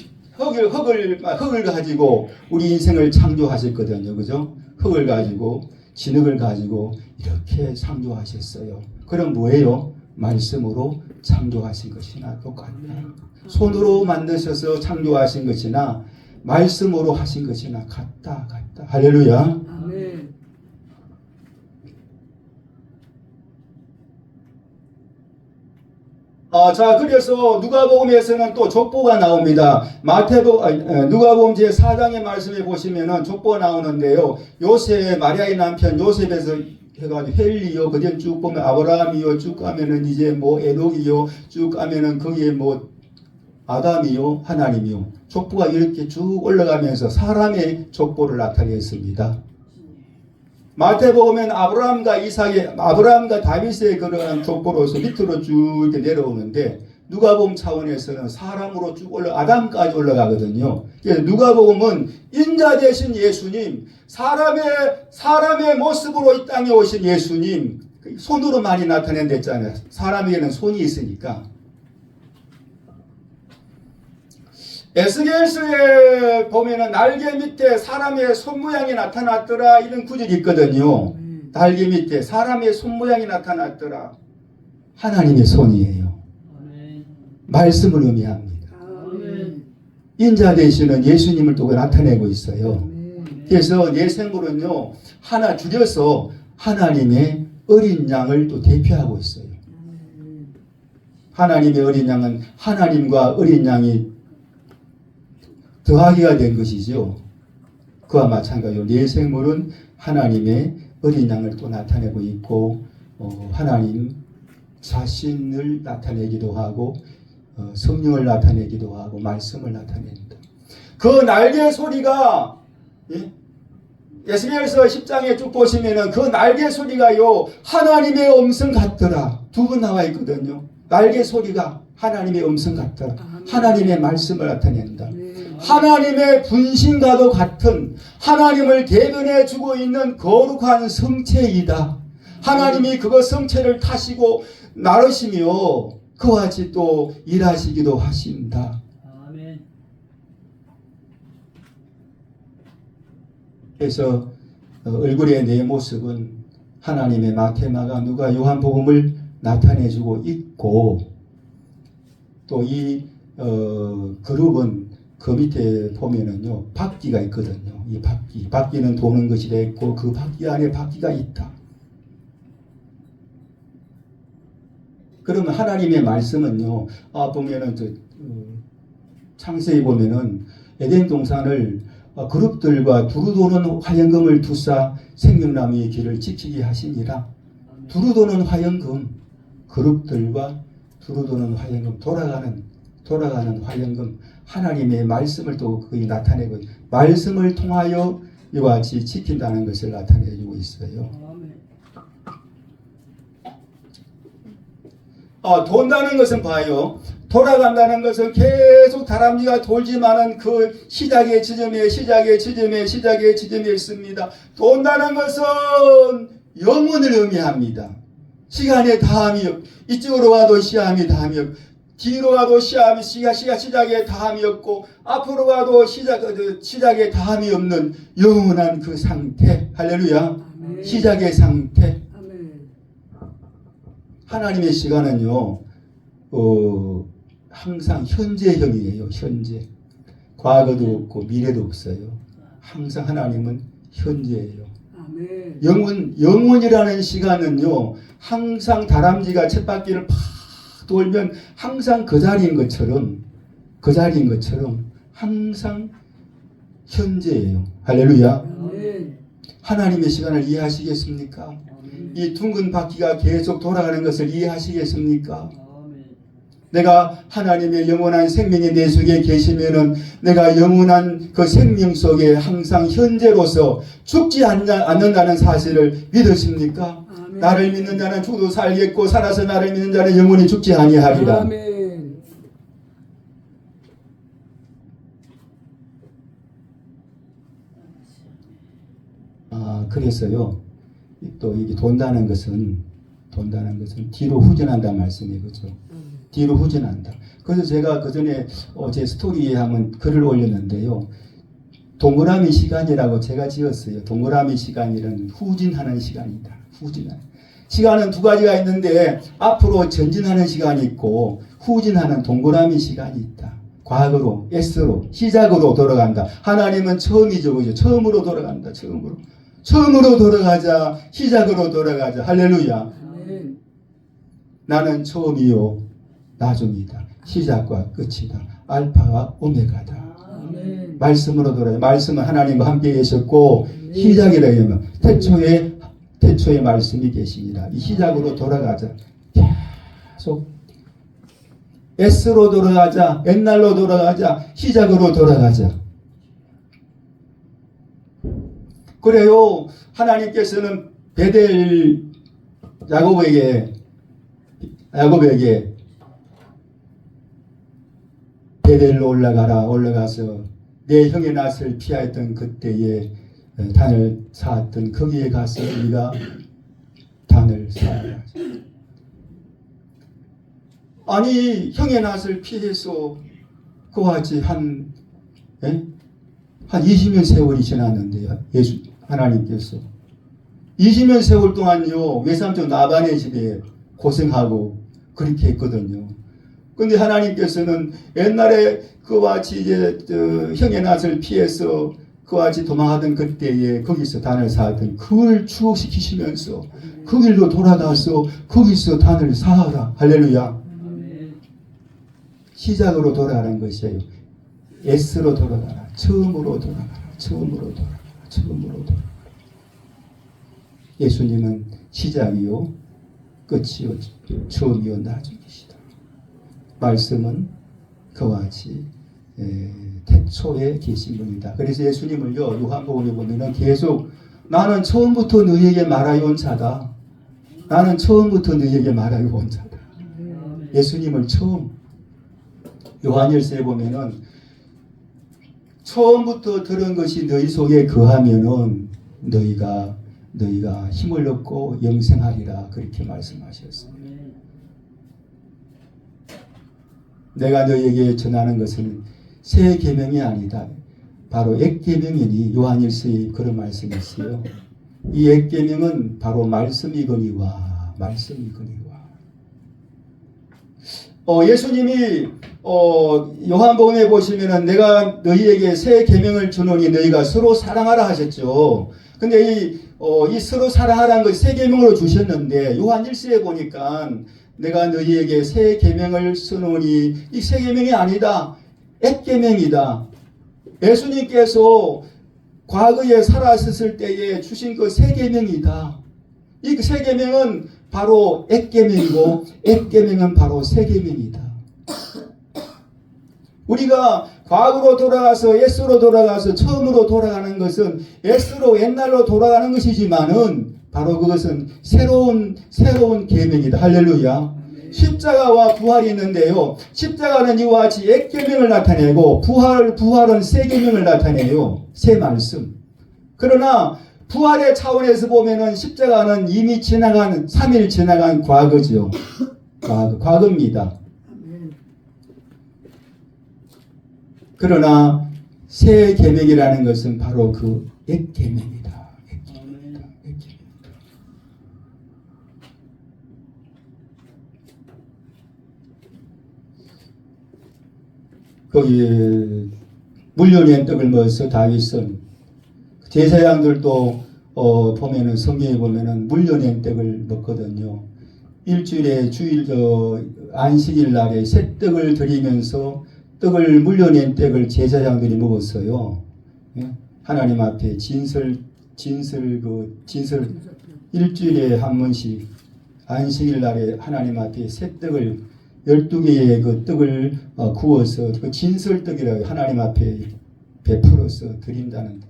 가지고 우리 인생을 창조하셨거든요. 그죠? 흙을 가지고, 진흙을 가지고 이렇게 창조하셨어요. 그럼 뭐예요? 말씀으로 창조하신 것이나 똑같다. 손으로 만드셔서 창조하신 것이나 말씀으로 하신 것이나 같다. 할렐루야. 아멘. 자, 그래서 누가복음에서는 또 족보가 나옵니다. 누가복음 제4장의 말씀에 보시면은 족보가 나오는데요. 마리아의 남편 요셉에서 해가지고 헬리요, 그전 쭉 보면 아브라함이요, 쭉 가면은 이제 에녹이요, 쭉 가면은 거기에 아담이요, 하나님이요. 족보가 이렇게 쭉 올라가면서 사람의 족보를 나타냈습니다. 마태복음은 아브라함과 다윗의 그런 족보로서 밑으로 쭉 이렇게 내려오는데 누가복음 차원에서는 사람으로 쭉 아담까지 올라가거든요. 그래서 누가복음은 인자 되신 예수님, 사람의 모습으로 이 땅에 오신 예수님, 손으로 많이 나타낸댔잖아요. 사람에게는 손이 있으니까. 에스겔서에 보면은 날개 밑에 사람의 손 모양이 나타났더라 이런 구절이 있거든요. 날개 밑에 사람의 손 모양이 나타났더라. 하나님의 손이에요. 말씀을 의미합니다. 인자 되시는 예수님을 또 나타내고 있어요. 그래서 예생물은요 하나 줄여서 하나님의 어린 양을 또 대표하고 있어요. 하나님의 어린 양은 하나님과 어린 양이 더하기가 된 것이죠. 그와 마찬가지로 내 생물은 하나님의 어린 양을 또 나타내고 있고 하나님 자신을 나타내기도 하고 성령을 나타내기도 하고 말씀을 나타낸다. 그 날개 소리가 에스겔서 10장에 쭉 보시면은 그 날개 소리가요 하나님의 음성 같더라. 두 번 나와 있거든요. 날개 소리가 하나님의 음성 같더라. 하나님의 말씀을 나타낸다. 하나님의 분신과도 같은 하나님을 대변해 주고 있는 거룩한 성체이다. 하나님이 그거 성체를 타시고 나르시며 그와 같이 또 일하시기도 하신다. 아멘. 그래서 얼굴의 내 모습은 하나님의 마태마가 누가 요한복음을 나타내주고 있고 또 이 그룹은 그 밑에 보면은요 바퀴가 있거든요. 이 바퀴는 도는 것이 됐고 그 바퀴 안에 바퀴가 있다. 그러면 하나님의 말씀은요 보면은 창세기 보면은 에덴 동산을 그룹들과 두루 도는 화영금을 두사 생명나무의 길을 지키게 하시니라. 두루 도는 화영금, 그룹들과 두루 도는 화영금, 돌아가는 화영금, 하나님의 말씀을 또 거기 나타내고 말씀을 통하여 이와 같이 지킨다는 것을 나타내주고 있어요. 돈다는 것은 봐요. 돌아간다는 것은 계속 다람쥐가 돌지만은 그 시작의 지점에 있습니다. 돈다는 것은 영혼을 의미합니다. 시간의 다함이 이쪽으로 가도 시함이 다함이 없고 뒤로 가도 시작의 다함이 없고 앞으로 가도 시작의 다함이 없는 영원한 그 상태. 할렐루야. 아멘. 시작의 상태. 아멘. 하나님의 시간은요 항상 현재형이에요. 현재. 과거도 없고 미래도 없어요. 항상 하나님은 현재예요. 아멘. 영원이라는 시간은요 항상 다람쥐가 쳇바퀴를 팍 돌면 항상 그 자리인 것처럼 항상 현재예요. 할렐루야. 아멘. 하나님의 시간을 이해하시겠습니까? 아멘. 이 둥근 바퀴가 계속 돌아가는 것을 이해하시겠습니까? 내가 하나님의 영원한 생명이 내 속에 계시면은 내가 영원한 그 생명 속에 항상 현재로서 죽지 않는다는 사실을 믿으십니까? 아멘. 나를 믿는 자는 죽어도 살겠고 살아서 나를 믿는 자는 영원히 죽지 아니하리라. 아멘. 그래서요 또 이게 돈다는 것은 뒤로 후진한다는 말씀이에요. 그렇죠? 뒤로 후진한다. 그래서 제가 그 전에 제 스토리에 한번 글을 올렸는데요. 동그라미 시간이라고 제가 지었어요. 동그라미 시간이란 후진하는 시간이다. 후진하는. 시간은 두 가지가 있는데 앞으로 전진하는 시간이 있고 후진하는 동그라미 시간이 있다. 과거로, S로, 시작으로 돌아간다. 하나님은 처음이죠. 그죠? 처음으로 돌아간다. 처음으로 돌아가자. 시작으로 돌아가자. 할렐루야. 나는 처음이요. 나중이다. 시작과 끝이다. 알파와 오메가다. 아멘. 말씀으로 돌아요. 말씀은 하나님과 함께 계셨고 아멘. 시작이라 하면 태초에 말씀이 계시니라. 이 시작으로 돌아가자. 계속 S로 돌아가자. 옛날로 돌아가자. 시작으로 돌아가자. 그래요. 하나님께서는 베델 야곱에게 베델로 올라가서 내 형의 낯을 피하였던 그때에 단을 쌓았던 거기에 가서 우리가 단을 쌓아라. 아니 형의 낯을 피해서 그와 같이 한 20년 세월이 지났는데요. 하나님께서 20년 세월 동안요 외삼촌 나반의 집에 고생하고 그렇게 했거든요. 근데 하나님께서는 옛날에 그와 같이 이제 형의 낯을 피해서 그와 같이 도망하던 그때에 거기서 단을 쌓았던 그걸 추억시키시면서 그 길로 돌아가서 거기서 단을 쌓아라. 할렐루야. 시작으로 돌아가는 것이에요. S로 돌아가라. 처음으로 돌아가라. 처음으로 돌아가라. 처음으로 돌아가라. 예수님은 시작이요 끝이요 처음이요 나중이시다. 말씀은 그와 같이 태초에 계신 분이다. 그래서 예수님을요 요한복음에 보면은 계속 나는 처음부터 너희에게 말하여 온 자다. 나는 처음부터 너희에게 말하여 온 자다. 예수님을 처음 요한일서에 보면은 처음부터 들은 것이 너희 속에 거하면은 너희가 힘을 얻고 영생하리라 그렇게 말씀하셨습니다. 내가 너희에게 전하는 것은 새 계명이 아니다. 바로 액계명이니 요한일서에 그런 말씀이 있어요. 이 액계명은 바로 말씀이거니와 예수님이 요한복음에 보시면은 내가 너희에게 새 계명을 주노니 너희가 서로 사랑하라 하셨죠. 근데 이 서로 사랑하라는 것이 새 계명으로 주셨는데 요한일서에 보니까 내가 너희에게 새 계명을 쓰노니 이 새 계명이 아니다. 액계명이다. 예수님께서 과거에 살아있을 때에 주신 그 새 계명이다. 이 새 계명은 바로 액계명이고 액계명은 바로 새 계명이다. 우리가 과거로 돌아가서 S로 돌아가서 처음으로 돌아가는 것은 S로 옛날로 돌아가는 것이지만은 바로 그것은 새로운 계명이다. 할렐루야. 십자가와 부활이 있는데요. 십자가는 이와 같이 액계명을 나타내고 부활은 새 계명을 나타내요. 새 말씀. 그러나 부활의 차원에서 보면은 십자가는 이미 지나간 3일 지나간 과거죠. 과거입니다. 그러나 새 계명이라는 것은 바로 그 액계명이다. 거기에 물려낸 떡을 먹어서 다윗은 제사장들도 보면은 성경에 보면은 물려낸 떡을 먹거든요. 일주일에 안식일 날에 새 떡을 드리면서 떡을 물려낸 떡을 제사장들이 먹었어요. 하나님 앞에 진설 일주일에 한 번씩 안식일 날에 하나님 앞에 새 떡을 12개의 그 떡을 구워서 그 진설떡이라고 하나님 앞에 베풀어서 드린다는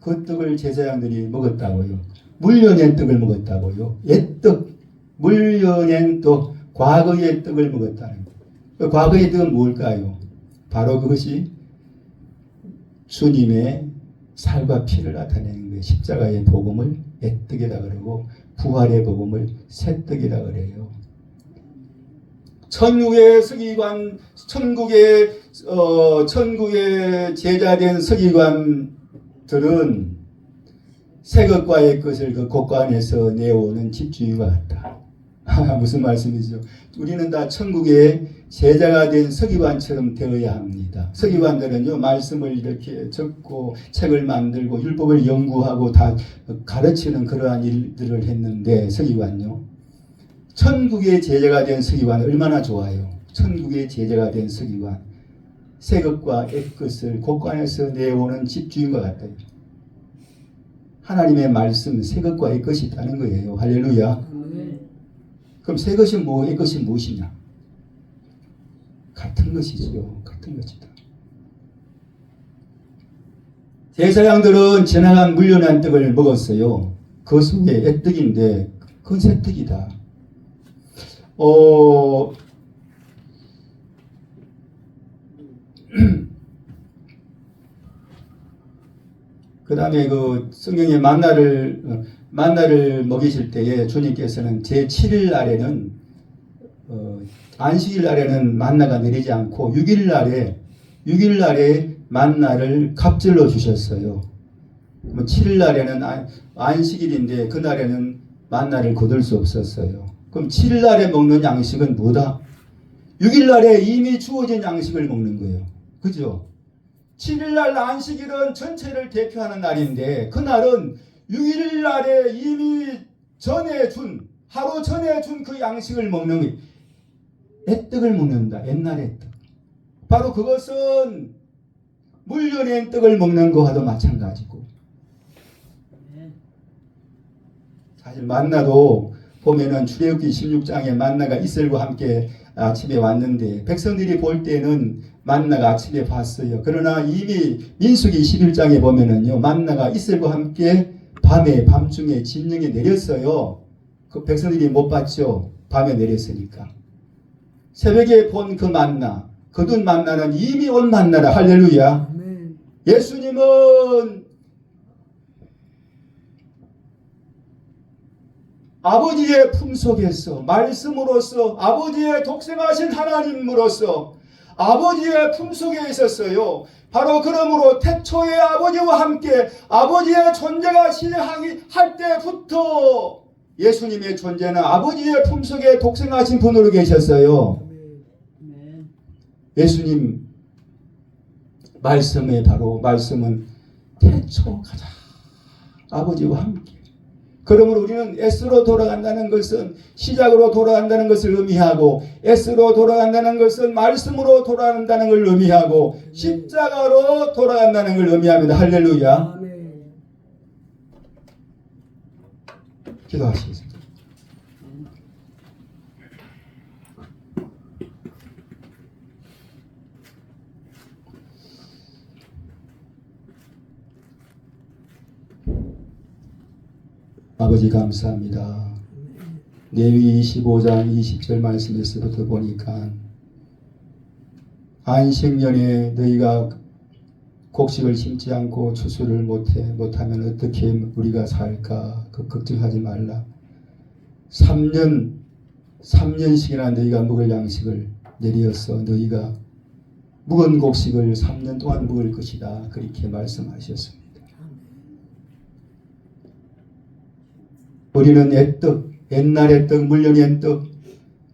그 떡을 제사장들이 먹었다고요. 물려낸 떡을 먹었다고요. 옛떡, 물려낸 떡, 과거의 떡을 먹었다는 거예요. 그 과거의 떡은 뭘까요? 바로 그것이 주님의 살과 피를 나타내는 거예요. 십자가의 복음을 옛떡이라 그러고 부활의 복음을 새떡이라 그래요. 천국의 서기관, 천국의 제자된 서기관들은 새 것과 옛 것을 그 곳간에서 내오는 집주인과 같다. 무슨 말씀이죠? 우리는 다 천국의 제자가 된 서기관처럼 되어야 합니다. 서기관들은요, 말씀을 이렇게 적고 책을 만들고 율법을 연구하고 다 가르치는 그러한 일들을 했는데 서기관요. 천국의 제자가 된 서기관 얼마나 좋아요. 천국의 제자가 된 서기관. 새 것과 옛 것을 곳간에서 내오는 집주인과 같아요. 하나님의 말씀, 새 것과 옛 것이 있다는 거예요. 할렐루야. 그럼 새 것이 뭐, 옛 것이 무엇이냐? 같은 것이죠. 같은 것이다. 제사장들은 지나간 물려난 떡을 먹었어요. 그 속에 옛떡인데 그건 새떡이다. 그 다음에 그 성경에 만나를 먹이실 때에 주님께서는 제7일 날에는 안식일 날에는 만나가 내리지 않고 6일 날에 만나를 갑절로 주셨어요. 7일 날에는 안식일인데 그날에는 만나를 거둘 수 없었어요. 그럼 7일 날에 먹는 양식은 뭐다? 6일 날에 이미 주어진 양식을 먹는 거예요. 그죠? 7일 날 안식일은 전체를 대표하는 날인데 그날은 6일 날에 이미 하루 전에 준 그 양식을 먹는 거예요. 옛떡을 먹는다. 옛날의 떡. 바로 그것은 물려낸 떡을 먹는 거와도 마찬가지고, 사실 만나도 보면은 출애굽기 16장에 만나가 이슬과 함께 아침에 왔는데 백성들이 볼 때는 만나가 아침에 봤어요. 그러나 이미 민수기 11장에 보면은요, 만나가 이슬과 함께 밤중에 진영에 내렸어요. 그 백성들이 못 봤죠. 밤에 내렸으니까. 새벽에 본 그 만나, 거둔 만나는 이미 온 만나라. 할렐루야. 아멘. 예수님은 아버지의 품속에서 말씀으로서 아버지의 독생하신 하나님으로서 아버지의 품속에 있었어요. 바로 그러므로 태초에 아버지와 함께 아버지의 존재가 시작하기 할 때부터 예수님의 존재는 아버지의 품속에 독생하신 분으로 계셨어요. 아멘. 예수님 말씀에 바로 말씀은 태초 가장 아버지와 함께. 그러므로 우리는 S로 돌아간다는 것은 시작으로 돌아간다는 것을 의미하고, S로 돌아간다는 것은 말씀으로 돌아간다는 걸 의미하고, 십자가로 돌아간다는 걸 의미합니다. 할렐루야. 아멘. 기도하시겠습니다. 아버지 감사합니다. 레위 25장 20절 말씀에서부터 보니까 안식년에 너희가 곡식을 심지 않고 추수를 못하면 어떻게 우리가 살까? 그 걱정하지 말라. 3년씩이나 너희가 먹을 양식을 내리어서 너희가 묵은 곡식을 3년 동안 먹을 것이다. 그렇게 말씀하셨습니다. 우리는 옛날의 떡, 물려낸 떡,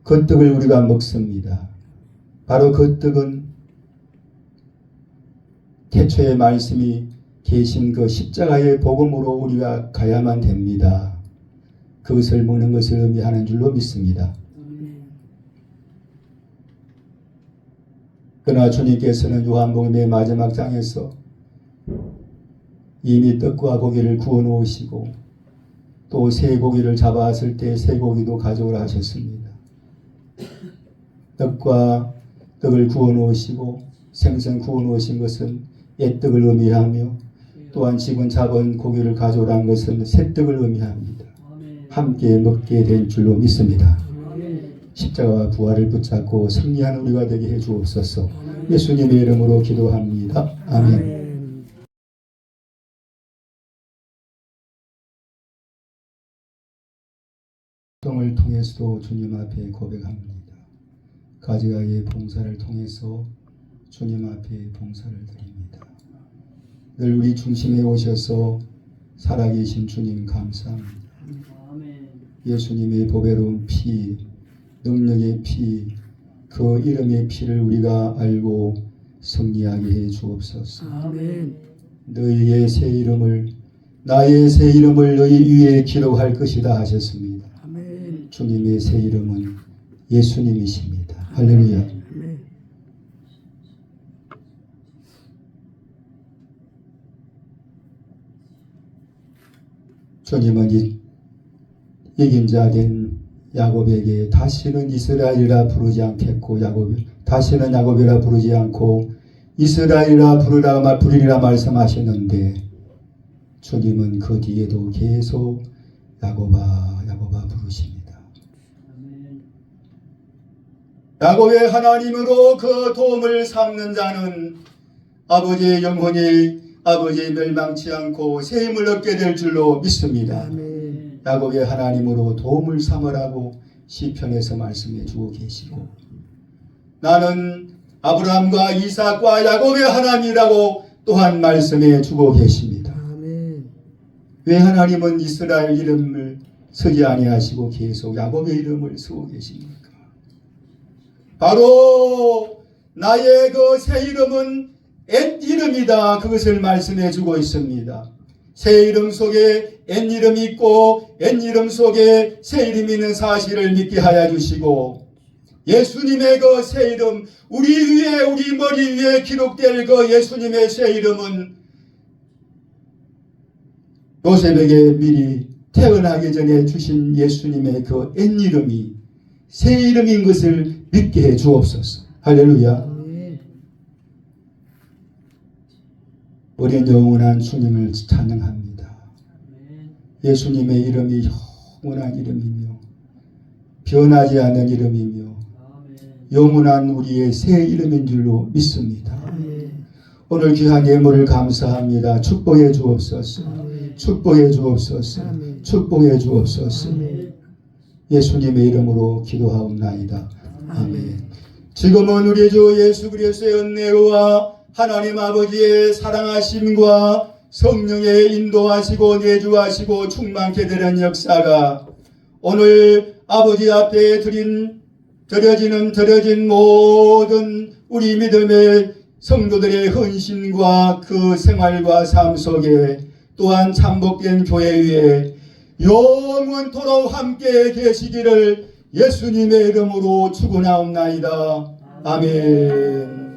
그 떡을 우리가 먹습니다. 바로 그 떡은 태초의 말씀이 계신 그 십자가의 복음으로 우리가 가야만 됩니다. 그것을 먹는 것을 의미하는 줄로 믿습니다. 그러나 주님께서는 요한복음의 마지막 장에서 이미 떡과 고기를 구워 놓으시고 또 새 고기를 잡아왔을 때 새 고기도 가져오라 하셨습니다. 떡을 구워 놓으시고 생선 구워 놓으신 것은 옛떡을 의미하며, 또한 지금 잡은 고기를 가져오라는 것은 새 떡을 의미합니다. 함께 먹게 된 줄로 믿습니다. 십자가와 부활을 붙잡고 승리하는 우리가 되게 해 주옵소서. 예수님의 이름으로 기도합니다. 아멘. 을 통해서도 주님 앞에 고백합니다. 가지가의 봉사를 통해서 주님 앞에 봉사를 드립니다. 늘 우리 중심에 오셔서 살아계신 주님 감사합니다. 예수님의 보배로운 피, 능력의 피, 그 이름의 피를 우리가 알고 승리하게 해 주옵소서. 아멘. 너희의 새 이름을, 나의 새 이름을 너희 위에 기록할 것이다 하셨습니다. 아멘. 주님의 새 이름은 예수님이십니다. 할렐루야. 아멘. 주님은 이긴 자 된 야곱에게 다시는 이스라엘이라 부르지 않겠고, 다시는 야곱이라 부르지 않고 이스라엘이라 부르리라 말씀하셨는데, 주님은 그 뒤에도 계속 야곱아 부르십니다. 야곱의 하나님으로 그 도움을 삼는 자는 아버지의 영혼이 아버지의 멸망치 않고 새 힘을 얻게 될 줄로 믿습니다. 아멘. 야곱의 하나님으로 도움을 삼으라고 시편에서 말씀해 주고 계시고, 나는 아브라함과 이삭과 야곱의 하나님이라고 또한 말씀해 주고 계십니다. 아멘. 왜 하나님은 이스라엘 이름을 쓰지 아니하시고 계속 야곱의 이름을 쓰고 계십니까? 바로 나의 그 새 이름은 옛 이름이다. 그것을 말씀해 주고 있습니다. 새 이름 속에 옛 이름이 있고 옛 이름 속에 새 이름이 있는 사실을 믿게 하여 주시고, 예수님의 그 새 이름, 우리 위에, 우리 머리 위에 기록될 그 예수님의 새 이름은 요셉에게 미리 태어나기 전에 주신 예수님의 그 옛 이름이 새 이름인 것을 믿게 해 주옵소서. 할렐루야. 아멘. 우리는 영원한 주님을 찬양합니다. 아멘. 예수님의 이름이 영원한 이름이며 변하지 않는 이름이며 아멘. 영원한 우리의 새 이름인 줄로 믿습니다. 아멘. 오늘 귀한 예물을 감사합니다. 축복해 주옵소서. 아멘. 축복해 주옵소서. 아멘. 축복해 주옵소서. 아멘. 예수님의 이름으로 기도하옵나이다. 아멘. 아멘. 지금은 우리 주 예수 그리스도의 은혜와 하나님 아버지의 사랑하심과 성령의 인도하시고 내주하시고 충만케 되는 역사가 오늘 아버지 앞에 드려진 모든 우리 믿음의 성도들의 헌신과 그 생활과 삶 속에 또한 참복된 교회 위에 영원토록 함께 계시기를 예수님의 이름으로 축원하옵나이다. 아멘.